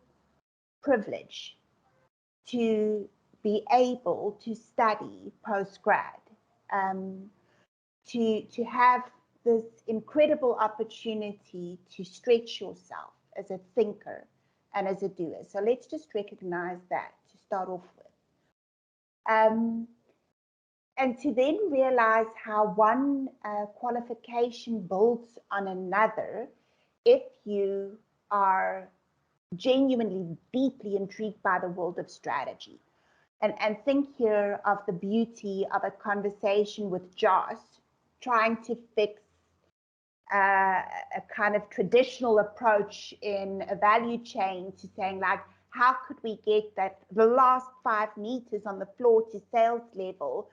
privilege to be able to study postgrad, to have this incredible opportunity to stretch yourself as a thinker and as a doer. So let's just recognize that to start off with. And to then realize how one qualification builds on another if you are genuinely deeply intrigued by the world of strategy. And think here of the beauty of a conversation with Joss trying to fix a kind of traditional approach in a value chain to saying, like, how could we get that the last 5 meters on the floor to sales level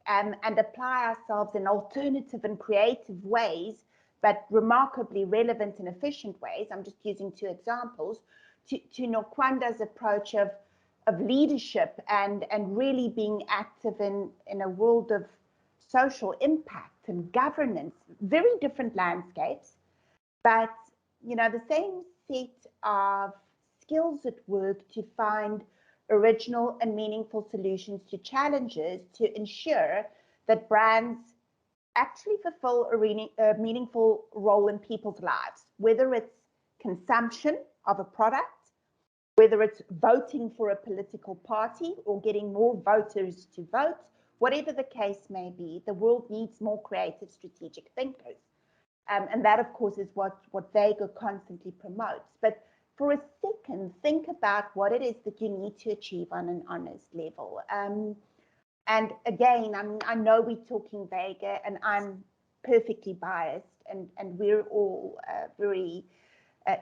and apply ourselves in alternative and creative ways, but remarkably relevant and efficient ways. I'm just using 2 examples to Nokwanda's approach of leadership and really being active in a world of social impact and governance. Very different landscapes, but the same set of skills at work to find original and meaningful solutions to challenges to ensure that brands actually fulfill a meaningful role in people's lives, whether it's consumption of a product, whether it's voting for a political party or getting more voters to vote, whatever the case may be, the world needs more creative strategic thinkers. And that, of course, is what Vega constantly promotes. But for a second, think about what it is that you need to achieve on an honors level. And again, I know we're talking Vega, and I'm perfectly biased, and we're all very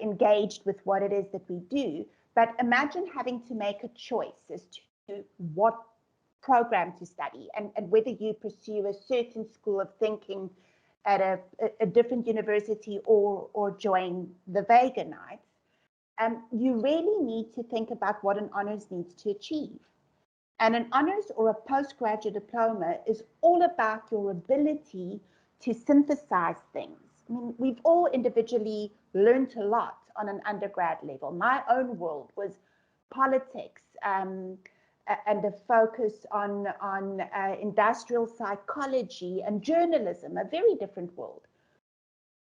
engaged with what it is that we do. But imagine having to make a choice as to what program to study, and whether you pursue a certain school of thinking at a different university or join the Vega Nights. You really need to think about what an honors needs to achieve. And an honors or a postgraduate diploma is all about your ability to synthesize things. I mean, we've all individually learned a lot on an undergrad level. My own world was politics and a focus on industrial psychology and journalism, a very different world.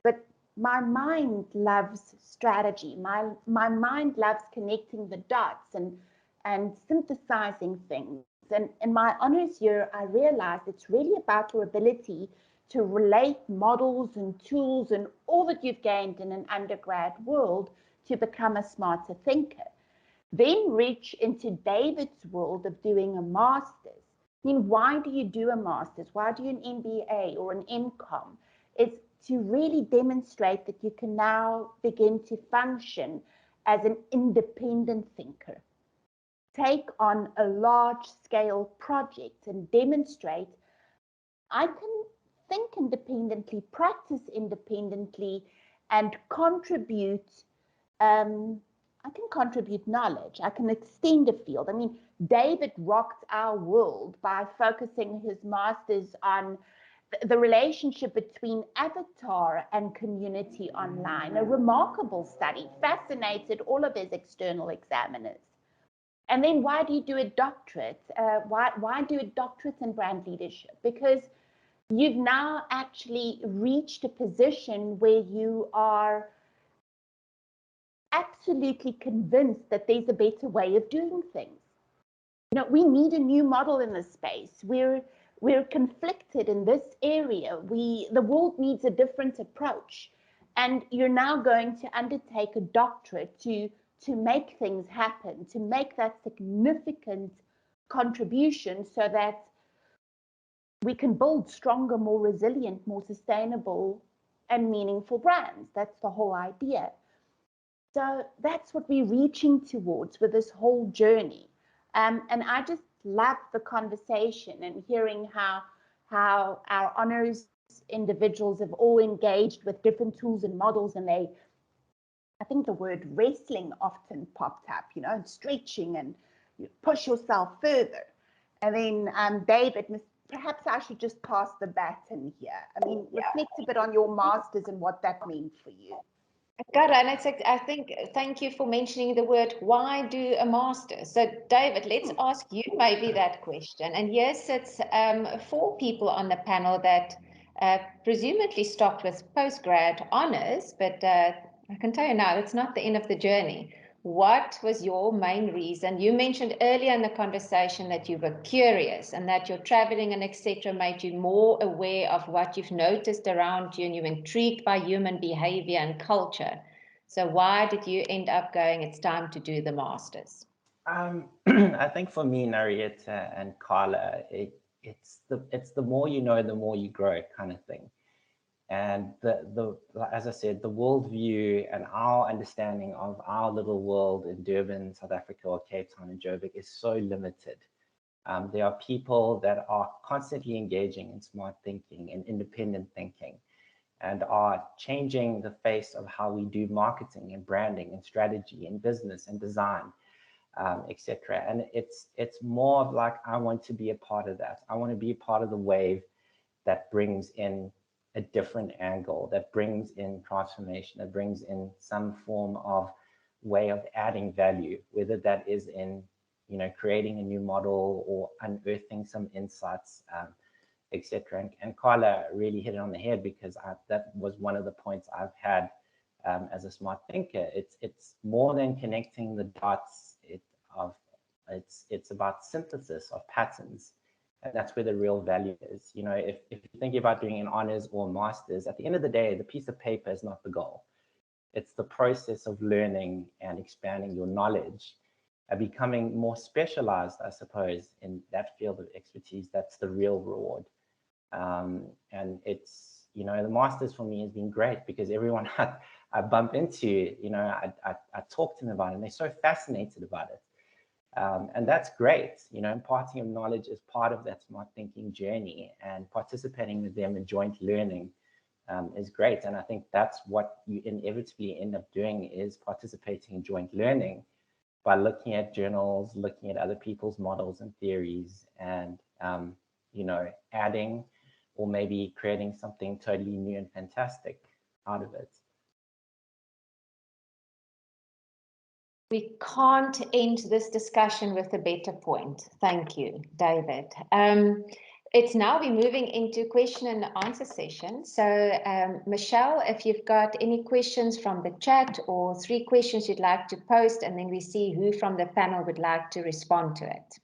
But my mind loves strategy. My mind loves connecting the dots and synthesizing things. And in my honors year, I realized it's really about your ability to relate models and tools and all that you've gained in an undergrad world to become a smarter thinker. Then reach into David's world of doing a master's. I mean, why do you do a master's? Why do you an MBA or an MCOM? It's to really demonstrate that you can now begin to function as an independent thinker. Take on a large-scale project and demonstrate I can think independently, practice independently, and contribute. I can contribute knowledge. I can extend a field. I mean, David rocked our world by focusing his master's on the relationship between avatar and community online, a remarkable study, fascinated all of his external examiners. And then why do you do a doctorate? Why do a doctorate in brand leadership? Because you've now actually reached a position where you are absolutely convinced that there's a better way of doing things. You know, we need a new model in this space. We're conflicted in this area. The world needs a different approach. And you're now going to undertake a doctorate to make things happen, to make that significant contribution so that we can build stronger, more resilient, more sustainable and meaningful brands. That's the whole idea. So that's what we're reaching towards with this whole journey. And I just love the conversation and hearing how our honors individuals have all engaged with different tools and models, and I think the word wrestling often popped up, you know, stretching and you push yourself further. And then David, perhaps I should just pass the baton here. I mean, reflect a bit on your masters and what that means for you. Got it. And I think, thank you for mentioning the word, why do a master? So David, let's ask you maybe that question. And yes, it's 4 people on the panel that presumably stopped with postgrad honors, but I can tell you now, it's not the end of the journey. What was your main reason? You mentioned earlier in the conversation that you were curious and that your traveling and etc. made you more aware of what you've noticed around you, and you're intrigued by human behavior and culture. So why did you end up going, it's time to do the masters? I think for me, Narieta and Carla, it's the more you know, the more you grow kind of thing. And as I said, the worldview and our understanding of our little world in Durban, South Africa, or Cape Town and Joburg is so limited. There are people that are constantly engaging in smart thinking and independent thinking, and are changing the face of how we do marketing and branding and strategy and business and design, etc. And it's more of like, I want to be a part of that. I want to be a part of the wave that brings in a different angle, that brings in transformation, that brings in some form of way of adding value, whether that is in, you know, creating a new model or unearthing some insights, etc. And Carla really hit it on the head, because that was one of the points I've had as a smart thinker. It's more than connecting the dots. It's about synthesis of patterns, and that's where the real value is. You know, if you're thinking about doing an honors or masters, at the end of the day, the piece of paper is not the goal. It's the process of learning and expanding your knowledge, becoming more specialized, I suppose, in that field of expertise. That's the real reward. And it's, you know, the masters for me has been great because everyone I bump into, you know, I talk to them about it and they're so fascinated about it. And that's great. You know, imparting of knowledge is part of that smart thinking journey, and participating with them in joint learning is great. And I think that's what you inevitably end up doing, is participating in joint learning by looking at journals, looking at other people's models and theories, and, you know, adding or maybe creating something totally new and fantastic out of it. We can't end this discussion with a better point. Thank you, David. It's now we're moving into question and answer session. So Michelle, if you've got any questions from the chat or 3 questions you'd like to post, and then we see who from the panel would like to respond to it.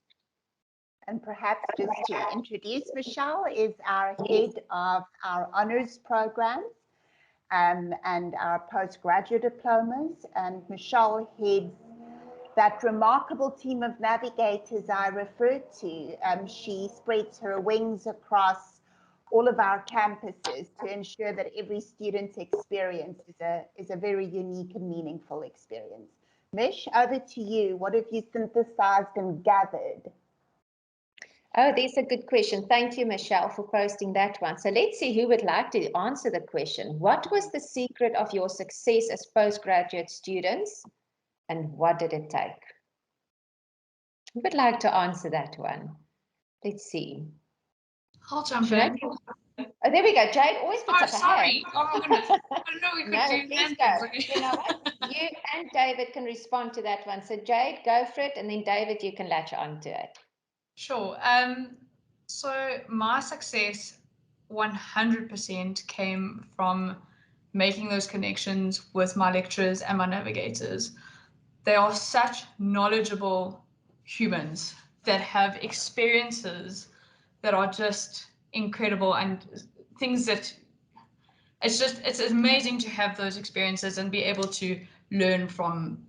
And perhaps just to introduce Michelle, is our head of our honors programs and our postgraduate diplomas. And Michelle heads that remarkable team of navigators I referred to. She spreads her wings across all of our campuses to ensure that every student's experience is a very unique and meaningful experience. Mish, over to you. What have you synthesized and gathered? Oh, there's a good question. Thank you, Michelle, for posting that one. So let's see who would like to answer the question. What was the secret of your success as postgraduate students, and what did it take? Who would like to answer that one? Let's see. I'll jump in. Oh, there we go. Jade always puts up a hand. Oh my goodness. I don't know we could do hand things. You know what? You and David can respond to that one. So Jade, go for it, and then David, you can latch on to it. Sure. So my success 100% came from making those connections with my lecturers and my navigators. They are such knowledgeable humans that have experiences that are just incredible, and things that it's amazing to have those experiences and be able to learn from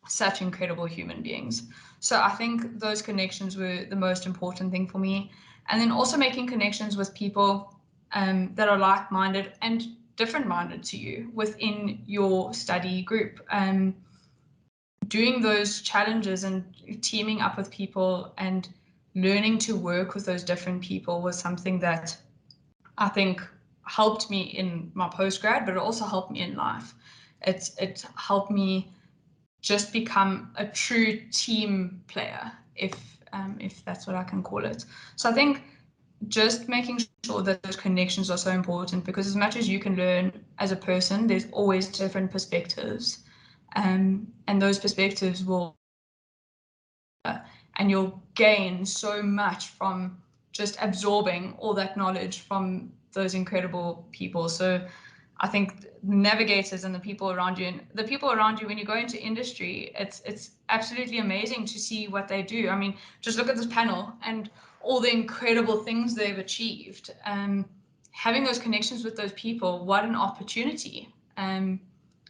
such incredible human beings. So I think those connections were the most important thing for me. And then also making connections with people that are like-minded and different-minded to you within your study group. Doing those challenges and teaming up with people and learning to work with those different people was something that I think helped me in my postgrad, but it also helped me in life. It helped me just become a true team player, if that's what I can call it. So I think just making sure that those connections are so important, because as much as you can learn as a person, there's always different perspectives, and those perspectives will, and you'll gain so much from just absorbing all that knowledge from those incredible people. So I think navigators and the people around you, when you go into industry, it's absolutely amazing to see what they do. I mean, just look at this panel and all the incredible things they've achieved. Having those connections with those people, what an opportunity.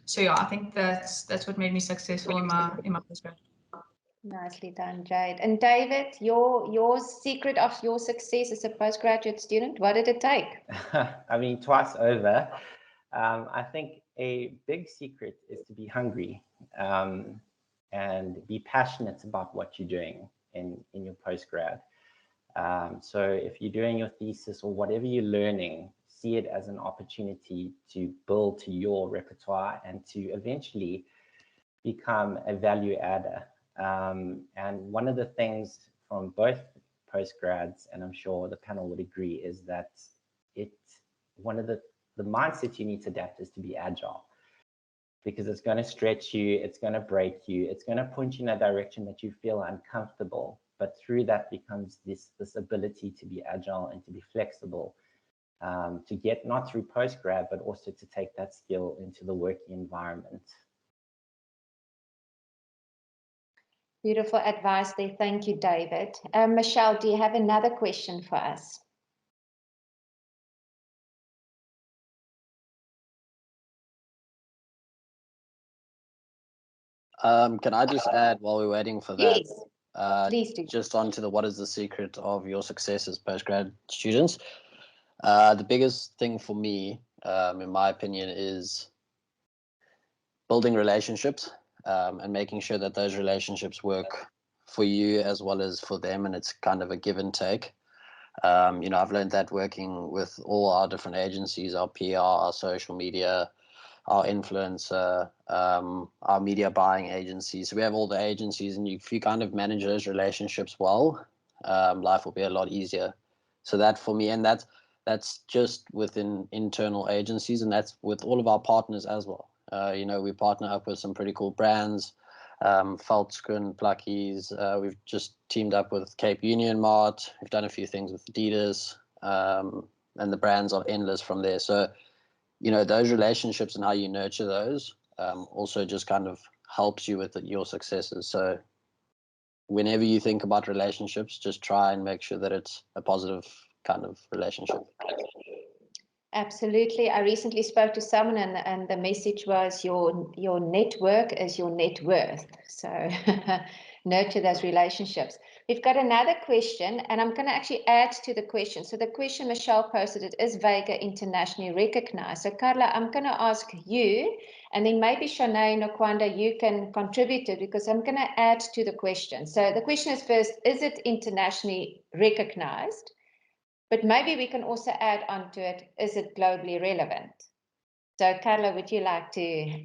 So yeah, I think that's what made me successful in my postgrad. Nicely done, Jade. And David, your secret of your success as a postgraduate student, what did it take? I mean, twice over. I think a big secret is to be hungry and be passionate about what you're doing in your postgrad. So if you're doing your thesis or whatever you're learning, see it as an opportunity to build to your repertoire and to eventually become a value adder. And one of the things from both postgrads, and I'm sure the panel would agree, is that one of the mindset you need to adapt is to be agile, because it's going to stretch you, it's going to break you, it's going to point you in a direction that you feel uncomfortable, but through that becomes this ability to be agile and to be flexible to get not through postgrad, but also to take that skill into the working environment. Beautiful advice there. Thank you, David. Michelle, do you have another question for us? Can I just add while we're waiting for that? Yes, please do. Just onto the what is the secret of your success as postgrad students? The biggest thing for me, in my opinion, is building relationships and making sure that those relationships work for you as well as for them, and it's kind of a give and take. I've learned that working with all our different agencies, our PR, our social media, our influencer, our media buying agencies. So we have all the agencies, and if you kind of manage those relationships well, life will be a lot easier. So that for me, and that's just within internal agencies, and that's with all of our partners as well. We partner up with some pretty cool brands, Feltskun, Pluckies. We've just teamed up with Cape Union Mart. We've done a few things with Adidas, and the brands are endless from there. So, those relationships and how you nurture those also just kind of helps you with your successes. So whenever you think about relationships, just try and make sure that it's a positive kind of relationship. Absolutely. I recently spoke to someone and the message was your network is your net worth. So nurture those relationships. We've got another question, and I'm going to actually add to the question. So the question Michelle posted, it is Vega internationally recognized. So Carla, I'm going to ask you, and then maybe Shanae and Nokwanda, you can contribute to it because I'm going to add to the question. So the question is first, is it internationally recognized? But maybe we can also add on to it, is it globally relevant? So Carla, would you like to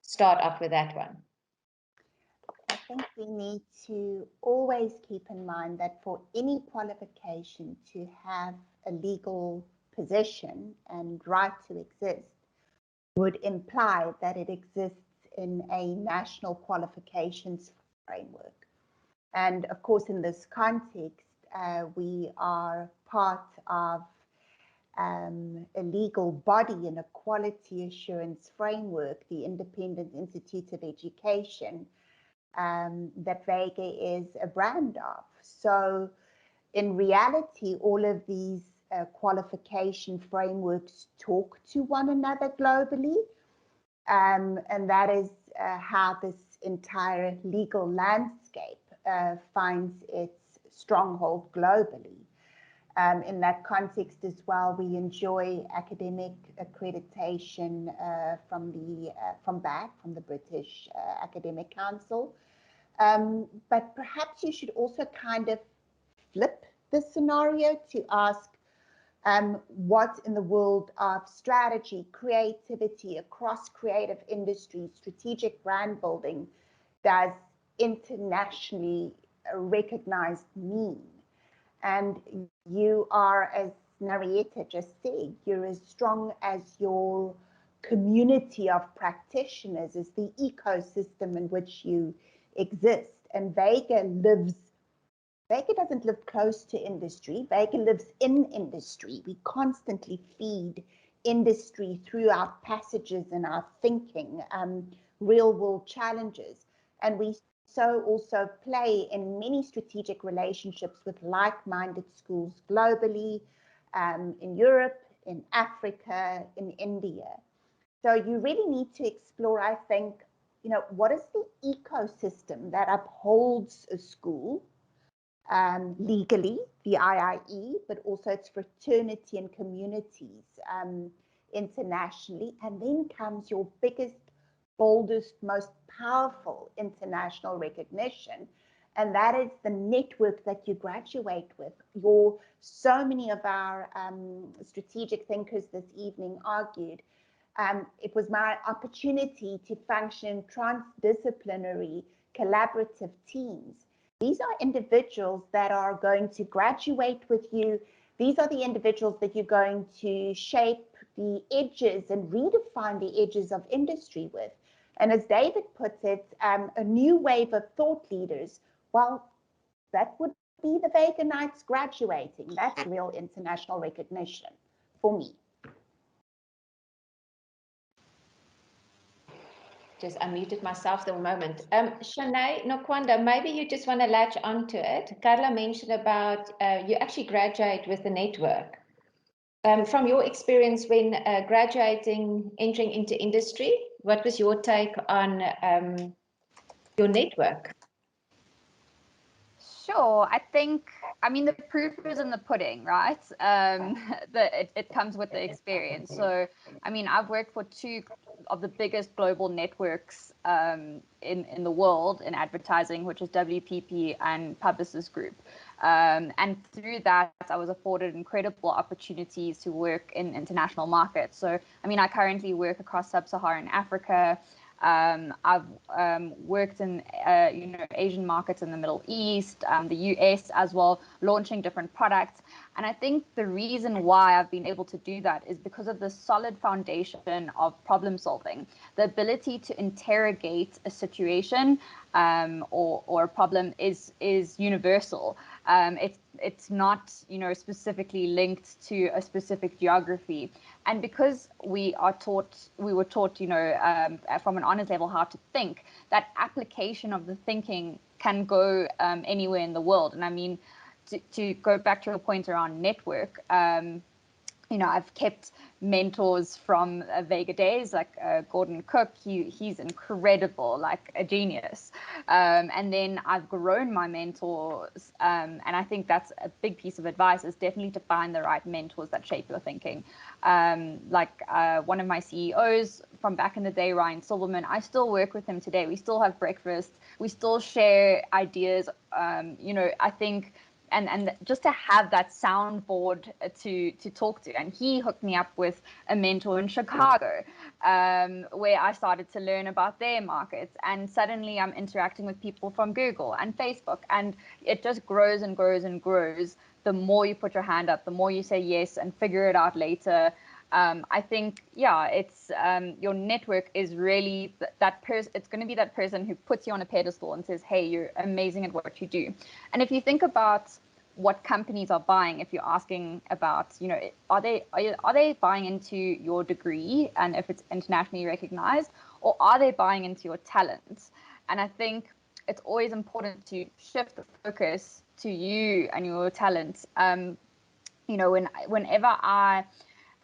start off with that one? I think we need to always keep in mind that for any qualification to have a legal position and right to exist would imply that it exists in a national qualifications framework. And of course, in this context, we are part of a legal body in a quality assurance framework, the Independent Institute of Education, that Vega is a brand of. So in reality, all of these qualification frameworks talk to one another globally. And that is how this entire legal landscape finds its stronghold globally. In that context as well, we enjoy academic accreditation from the British Academic Council. But perhaps you should also kind of flip the scenario to ask what in the world of strategy, creativity across creative industries, strategic brand building does internationally recognized mean? And you are, as Narieta just said, you're as strong as your community of practitioners, as the ecosystem in which you exist. And Vega doesn't live close to industry. Vega lives in industry. We constantly feed industry through our passages and our thinking, real world challenges. And we so also play in many strategic relationships with like-minded schools globally, in Europe, in Africa, in India. So you really need to explore, I think, what is the ecosystem that upholds a school legally, the IIE, but also its fraternity and communities internationally. And then comes your biggest, boldest, most powerful international recognition. And that is the network that you graduate with. So many of our strategic thinkers this evening argued, it was my opportunity to function in transdisciplinary collaborative teams. These are individuals that are going to graduate with you. These are the individuals that you're going to shape the edges and redefine the edges of industry with. And as David puts it, a new wave of thought leaders. Well, that would be the Vega Nights graduating. That's real international recognition for me. Just unmuted myself for a moment. Shanae, Nokwanda, maybe you just want to latch onto it. Carla mentioned about you actually graduate with the network. From your experience when graduating, entering into industry, what was your take on your network? Sure. I mean, the proof is in the pudding, right? It comes with the experience. So, I mean, I've worked for two of the biggest global networks in the world in advertising, which is WPP and Publicis Group. And through that, I was afforded incredible opportunities to work in international markets. So, I mean, I currently work across sub-Saharan Africa. I've worked in Asian markets in the Middle East, the US as well, launching different products. And I think the reason why I've been able to do that is because of the solid foundation of problem solving, the ability to interrogate a situation or a problem is universal. It's not specifically linked to a specific geography. And because we were taught from an honors level how to think, that application of the thinking can go anywhere in the world. And I mean, to go back to your point around network, I've kept mentors from Vega days, like Gordon Cook. He's incredible, like a genius. And then I've grown my mentors, and I think that's a big piece of advice, is definitely to find the right mentors that shape your thinking. One of my CEOs from back in the day, Ryan Silverman, I still work with him today. We still have breakfast. We still share ideas. I think and just to have that soundboard to talk to. And he hooked me up with a mentor in Chicago, where I started to learn about their markets. And suddenly I'm interacting with people from Google and Facebook, and it just grows and grows and grows. The more you put your hand up, the more you say yes and figure it out later. I think, it's your network is really that person. It's going to be that person who puts you on a pedestal and says, hey, you're amazing at what you do. And if you think about what companies are buying, if you're asking about, are they buying into your degree and if it's internationally recognized, or are they buying into your talent? And I think it's always important to shift the focus to you and your talent. Whenever I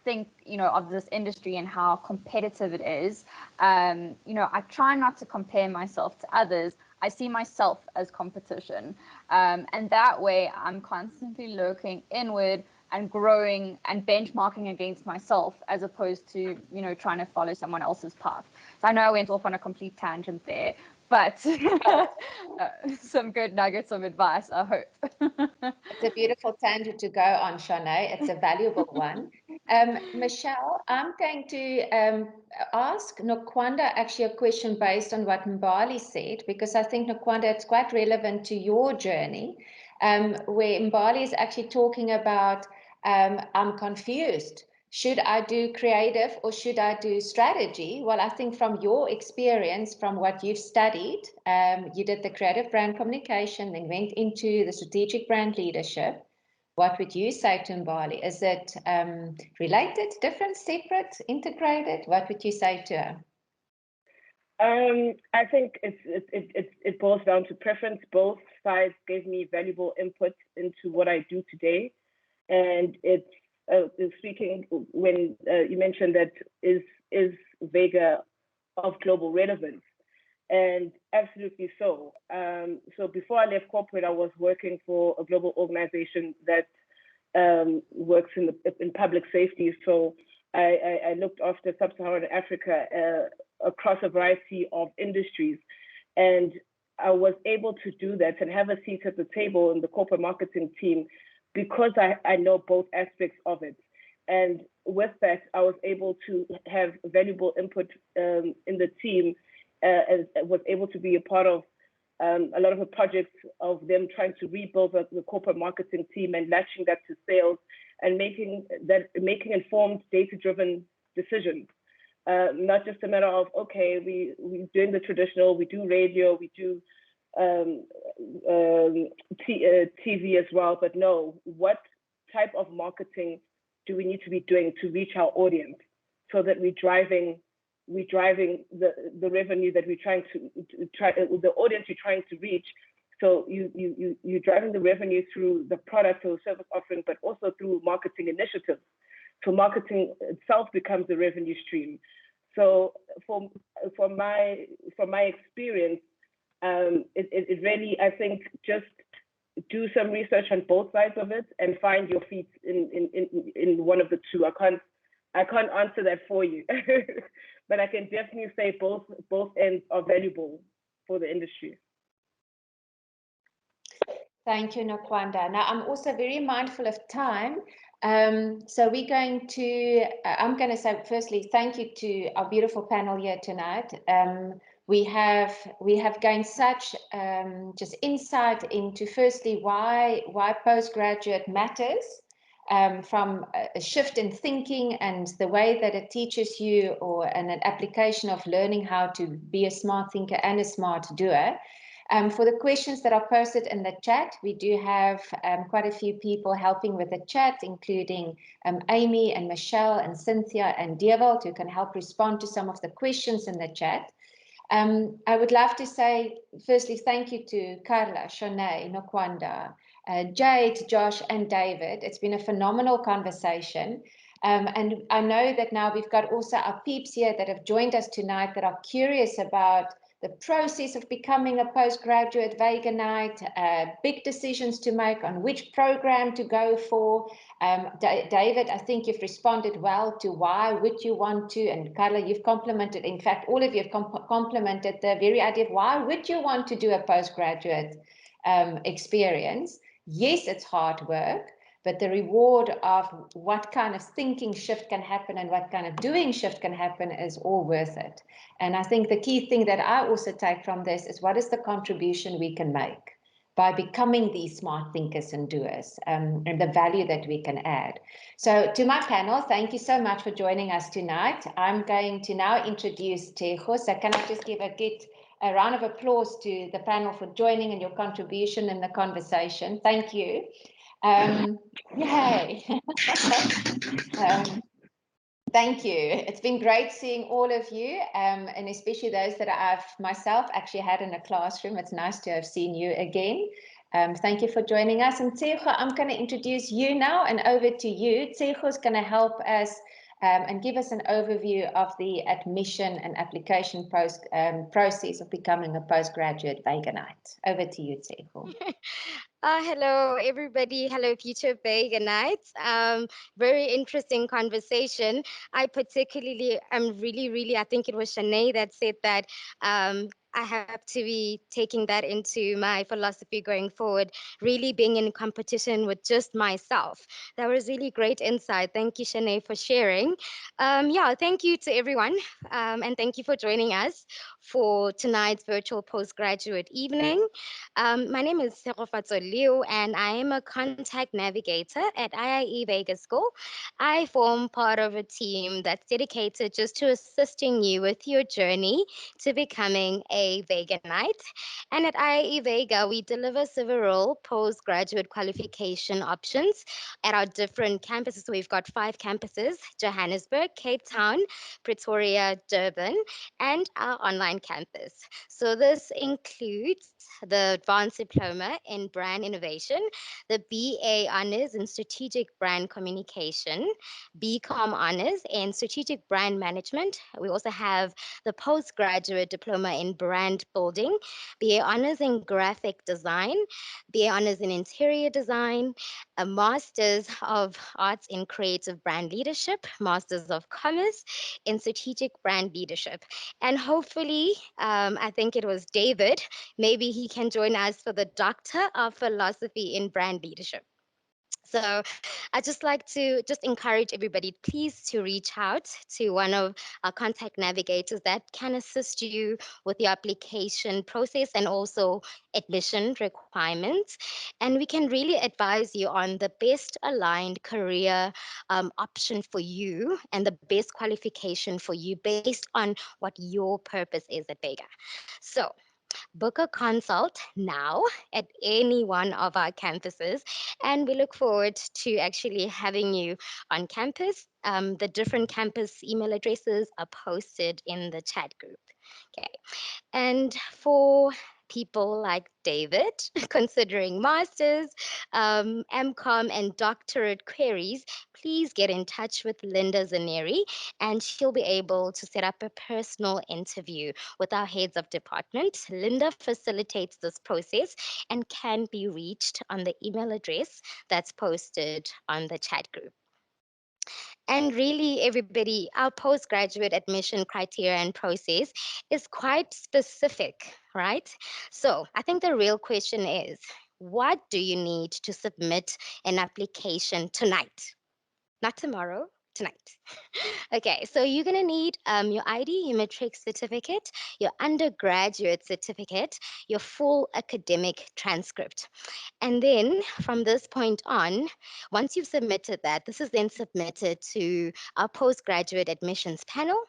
think of this industry and how competitive it is, I try not to compare myself to others. I see myself as competition, and that way I'm constantly looking inward and growing and benchmarking against myself, as opposed to trying to follow someone else's path. So I know I went off on a complete tangent there, but some good nuggets of advice, I hope. It's a beautiful tangent to go on, Shanae. It's a valuable one. Michelle, I'm going to ask Nokwanda actually a question based on what Mbali said, because I think, Nokwanda, it's quite relevant to your journey, where Mbali is actually talking about, I'm confused. Should I do creative or should I do strategy? Well, I think from your experience, from what you've studied, you did the creative brand communication, then went into the strategic brand leadership. What would you say to Mbali? Is it related, different, separate, integrated? What would you say to her? I think it boils down to preference. Both sides gave me valuable input into what I do today, and it's speaking when you mentioned that is Vega of global relevance, and absolutely so. So before I left corporate, I was working for a global organization that works in public safety. So I looked after sub-Saharan Africa across a variety of industries, and I was able to do that and have a seat at the table in the corporate marketing team because I know both aspects of it. And with that, I was able to have valuable input in the team, and was able to be a part of a lot of the projects of them trying to rebuild the corporate marketing team and latching that to sales and making informed, data-driven decisions. Not just a matter of, okay, we doing the traditional, we do radio, we do um, TV as well, but no, what type of marketing do we need to be doing to reach our audience so that we're driving the revenue that we're trying to the audience you're trying to reach. So you're driving the revenue through the product or service offering, but also through marketing initiatives. So marketing itself becomes a revenue stream. So from my experience, it really, I think, just do some research on both sides of it and find your feet in one of the two. I can't answer that for you, but I can definitely say both ends are valuable for the industry. Thank you, Nokwanda. Now, I'm also very mindful of time. So we're going to, I'm going to say firstly, thank you to our beautiful panel here tonight. We have gained such just insight into firstly why postgraduate matters, from a shift in thinking and the way that it teaches you, or an application of learning how to be a smart thinker and a smart doer. For the questions that are posted in the chat, we do have quite a few people helping with the chat, including Amy and Michelle and Cynthia and Dewald, who can help respond to some of the questions in the chat. I would love to say, firstly, thank you to Carla, Shanae, Nokwanda, Jade, Josh, and David. It's been a phenomenal conversation. And I know that now we've got also our peeps here that have joined us tonight that are curious about the process of becoming a postgraduate Veganite, big decisions to make on which program to go for. David, I think you've responded well to why would you want to, and Carla, you've complimented, in fact, all of you have complimented the very idea of why would you want to do a postgraduate experience. Yes, it's hard work, but the reward of what kind of thinking shift can happen and what kind of doing shift can happen is all worth it. And I think the key thing that I also take from this is what is the contribution we can make by becoming these smart thinkers and doers, and the value that we can add. So to my panel, thank you so much for joining us tonight. I'm going to now introduce Tejo. So can I just give a round of applause to the panel for joining and your contribution in the conversation. Thank you. Yay. Thank you. It's been great seeing all of you, and especially those that I've myself actually had in a classroom. It's nice to have seen you again. Thank you for joining us. And Tsecho, I'm going to introduce you now, and over to you. Tsecho is going to help us and give us an overview of the admission and application process of becoming a postgraduate Veganite. Over to you, Tsecho. Hello, everybody. Hello, future Veganites. Very interesting conversation. I particularly am really, I think it was Shanae that said that I have to be taking that into my philosophy going forward, really being in competition with just myself. That was really great insight. Thank you, Shanae, for sharing. Yeah, thank you to everyone. And thank you for joining us for tonight's virtual postgraduate evening. My name is Serofatso Liu, and I am a contact navigator at IIE-Vega School. I form part of a team that's dedicated just to assisting you with your journey to becoming a Veganite. And at IIE-Vega, we deliver several postgraduate qualification options at our different campuses. So we've got 5 campuses: Johannesburg, Cape Town, Pretoria, Durban, and our online campus. So this includes the Advanced Diploma in Brand Innovation, the BA Honors in Strategic Brand Communication, BCom Honors in Strategic Brand Management. We also have the Postgraduate Diploma in Brand Building, BA Honors in Graphic Design, BA Honors in Interior Design, a Masters of Arts in Creative Brand Leadership, Masters of Commerce in Strategic Brand Leadership. And hopefully, I think it was David, maybe he can join us for the Doctor of Philosophy in Brand Leadership. So I'd just like to just encourage everybody, please, to reach out to one of our contact navigators that can assist you with the application process and also admission requirements. And we can really advise you on the best aligned career option for you and the best qualification for you based on what your purpose is at Vega. So Book a consult now at any one of our campuses, and we look forward to actually having you on campus. The different campus email addresses are posted in the chat group. Okay. And for people like David, considering masters, MCOM, and doctorate queries, please get in touch with Linda Zaneri, and she'll be able to set up a personal interview with our heads of department. Linda facilitates this process and can be reached on the email address that's posted on the chat group. And really, everybody, our postgraduate admission criteria and process is quite specific, right? So I think the real question is, what do you need to submit an application tonight? Not tomorrow, tonight. Okay, so you're gonna need your ID, your matric certificate, your undergraduate certificate, your full academic transcript. And then from this point on, once you've submitted that, this is then submitted to our postgraduate admissions panel,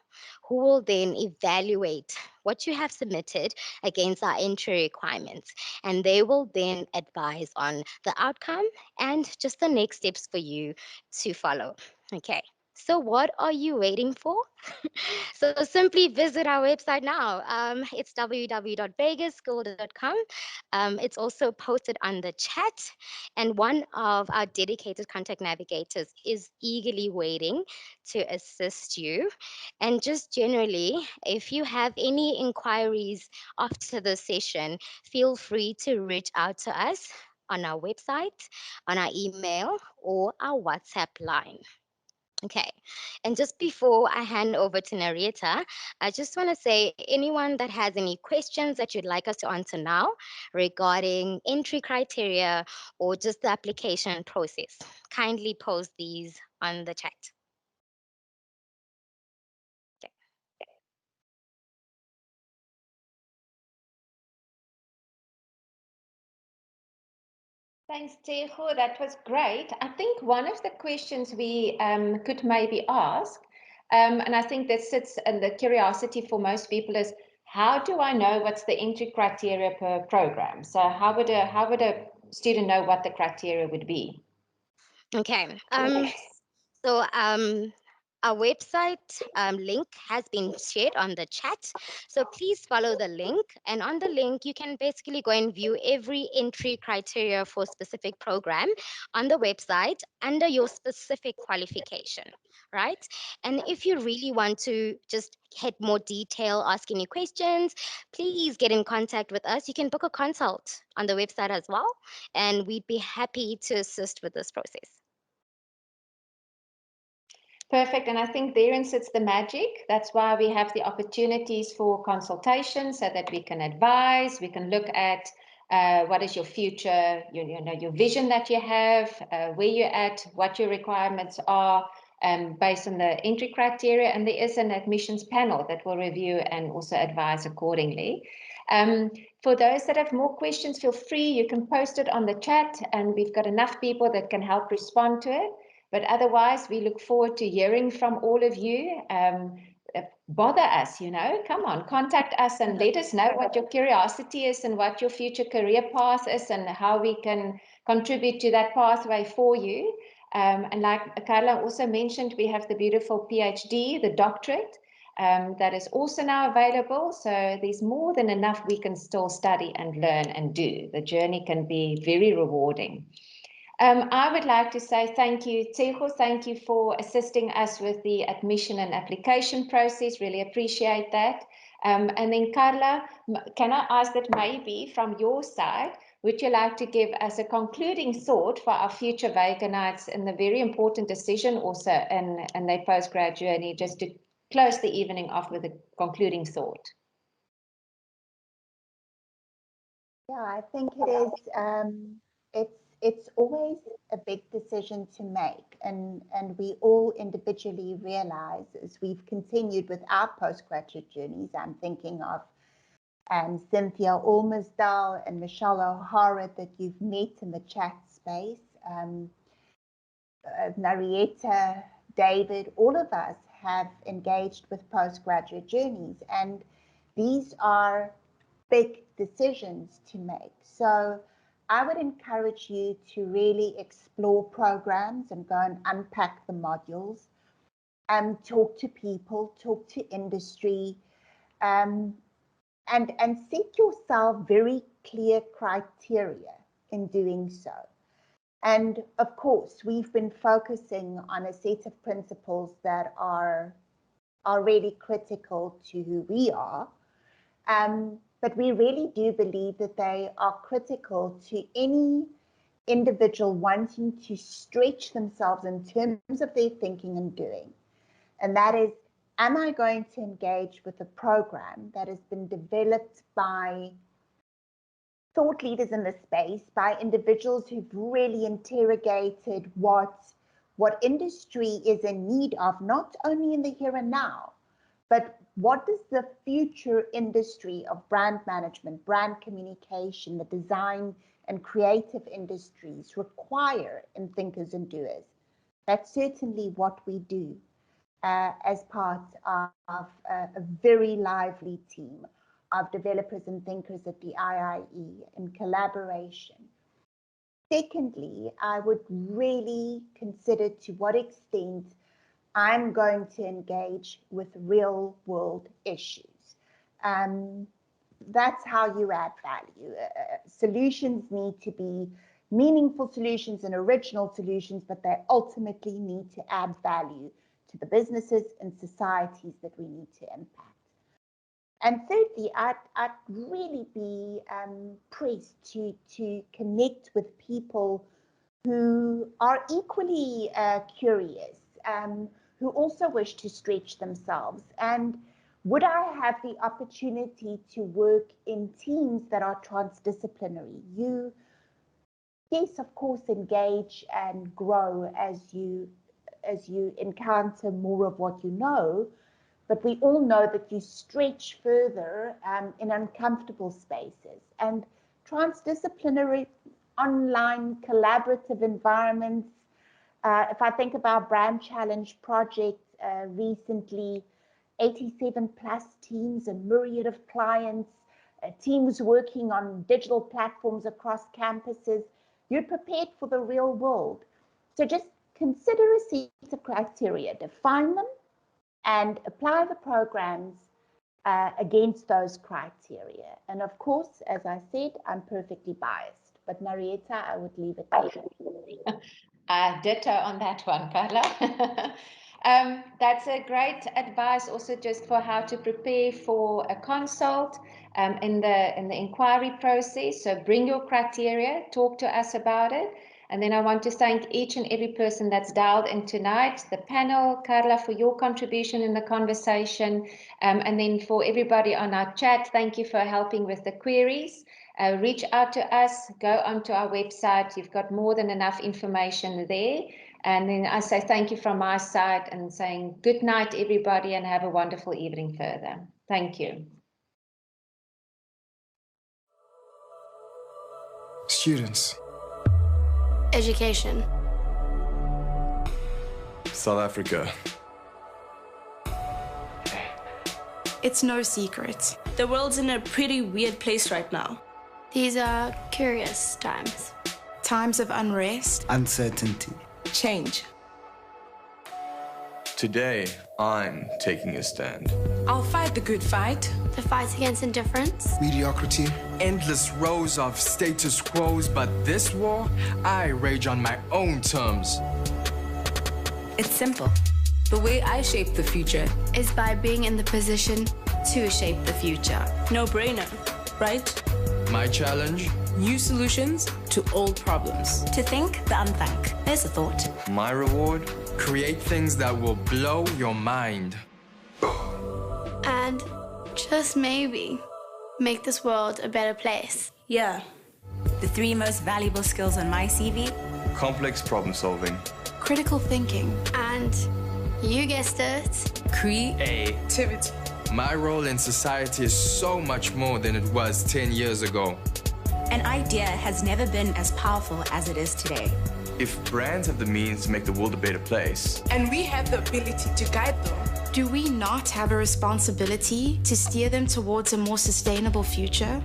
who will then evaluate what you have submitted against our entry requirements. And they will then advise on the outcome and just the next steps for you to follow. Okay. So what are you waiting for? So simply visit our website now. It's www.vegaschool.com. It's also posted on the chat, and one of our dedicated contact navigators is eagerly waiting to assist you. And just generally, if you have any inquiries after the session, feel free to reach out to us on our website, on our email, or our WhatsApp line. Okay, and just before I hand over to Narita, I just want to say anyone that has any questions that you'd like us to answer now regarding entry criteria or just the application process, kindly post these on the chat. Okay. Thanks, Tejo. That was great. I think one of the questions we could maybe ask, and I think that sits in the curiosity for most people, is how do I know what's the entry criteria per program? So how would a student know what the criteria would be? Okay. So our website link has been shared on the chat. So please follow the link. And on the link, you can basically go and view every entry criteria for a specific program on the website under your specific qualification, right? And if you really want to just get more detail, ask any questions, please get in contact with us. You can book a consult on the website as well, and we'd be happy to assist with this process. Perfect. And I think therein sits the magic. That's why we have the opportunities for consultation so that we can advise, we can look at what is your future, your vision that you have, where you're at, what your requirements are based on the entry criteria. And there is an admissions panel that will review and also advise accordingly. For those that have more questions, feel free, you can post it on the chat and we've got enough people that can help respond to it. But otherwise, we look forward to hearing from all of you. Bother us, come on, contact us and let us know what your curiosity is and what your future career path is and how we can contribute to that pathway for you. And like Carla also mentioned, we have the beautiful PhD, the doctorate, that is also now available. So there's more than enough we can still study and learn and do. The journey can be very rewarding. I would like to say thank you, Tejo. Thank you for assisting us with the admission and application process. Really appreciate that. And then Carla, can I ask that maybe from your side, would you like to give us a concluding thought for our future Vega Nights in the very important decision also in their postgrad journey, just to close the evening off with a concluding thought? Yeah, I think it is. It's always a big decision to make, and we all individually realize as we've continued with our postgraduate journeys. I'm thinking of Cynthia Olmersdal and Michelle O'Hara that you've met in the chat space, Marietta, David, all of us have engaged with postgraduate journeys, and these are big decisions to make. So I would encourage you to really explore programs and go and unpack the modules, talk to people, talk to industry, and set yourself very clear criteria in doing so. And of course, we've been focusing on a set of principles that are really critical to who we are. But we really do believe that they are critical to any individual wanting to stretch themselves in terms of their thinking and doing. And that is, am I going to engage with a program that has been developed by thought leaders in the space, by individuals who've really interrogated what industry is in need of, not only in the here and now, but what does the future industry of brand management, brand communication, the design and creative industries require in thinkers and doers? That's certainly what we do as part of a very lively team of developers and thinkers at the IIE in collaboration. Secondly, I would really consider to what extent I'm going to engage with real world issues. That's how you add value. Solutions need to be meaningful solutions and original solutions, but they ultimately need to add value to the businesses and societies that we need to impact. And thirdly, I'd really be pressed to connect with people who are equally curious, who also wish to stretch themselves. And would I have the opportunity to work in teams that are transdisciplinary? You, yes, of course, engage and grow as you encounter more of what you know, but we all know that you stretch further in uncomfortable spaces. And transdisciplinary online collaborative environments, if I think of our brand challenge project recently, 87 plus teams, a myriad of clients, teams working on digital platforms across campuses, you're prepared for the real world. So just consider a set of criteria, define them, and apply the programs against those criteria. And of course, as I said, I'm perfectly biased, but Marietta, I would leave it to you. Ditto on that one, Carla. That's a great advice also just for how to prepare for a consult in the inquiry process. So bring your criteria, talk to us about it. And then I want to thank each and every person that's dialed in tonight, the panel, Carla, for your contribution in the conversation. And then for everybody on our chat, thank you for helping with the queries. Reach out to us, go onto our website. You've got more than enough information there. And then I say thank you from my side and saying good night, everybody, and have a wonderful evening further. Thank you. Students. Education. South Africa. It's no secret. The world's in a pretty weird place right now. These are curious times. Times of unrest. Uncertainty. Change. Today, I'm taking a stand. I'll fight the good fight. The fight against indifference. Mediocrity. Endless rows of status quos, but this war, I rage on my own terms. It's simple. The way I shape the future is by being in the position to shape the future. No brainer, right? My challenge? New solutions to old problems. To think the unthink. There's a thought. My reward? Create things that will blow your mind. And just maybe make this world a better place. Yeah. The 3 most valuable skills on my CV? Complex problem solving. Critical thinking. And you guessed it, creativity. My role in society is so much more than it was 10 years ago. An idea has never been as powerful as it is today. If brands have the means to make the world a better place, and we have the ability to guide them, Do we not have a responsibility to steer them towards a more sustainable future?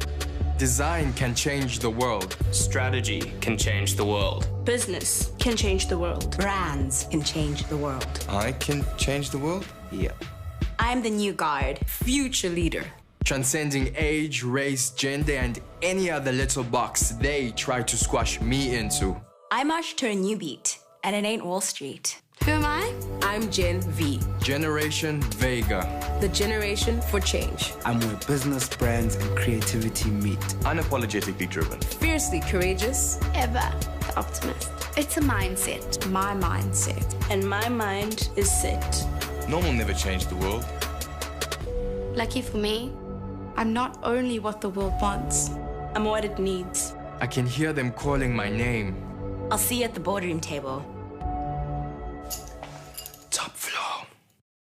Design can change the world. Strategy can change the world. Business can change the world. Brands can change the world. I can change the world? Yeah. I'm the new guard, future leader. Transcending age, race, gender, and any other little box they try to squash me into. I march to a new beat, and it ain't Wall Street. Who am I? I'm Gen V. Generation Vega. The generation for change. I'm where business, brands, and creativity meet. Unapologetically driven. Fiercely courageous. Ever the optimist. It's a mindset. My mindset. And my mind is set. Normal never changed the world. Lucky for me, I'm not only what the world wants. I'm what it needs. I can hear them calling my name. I'll see you at the boardroom table.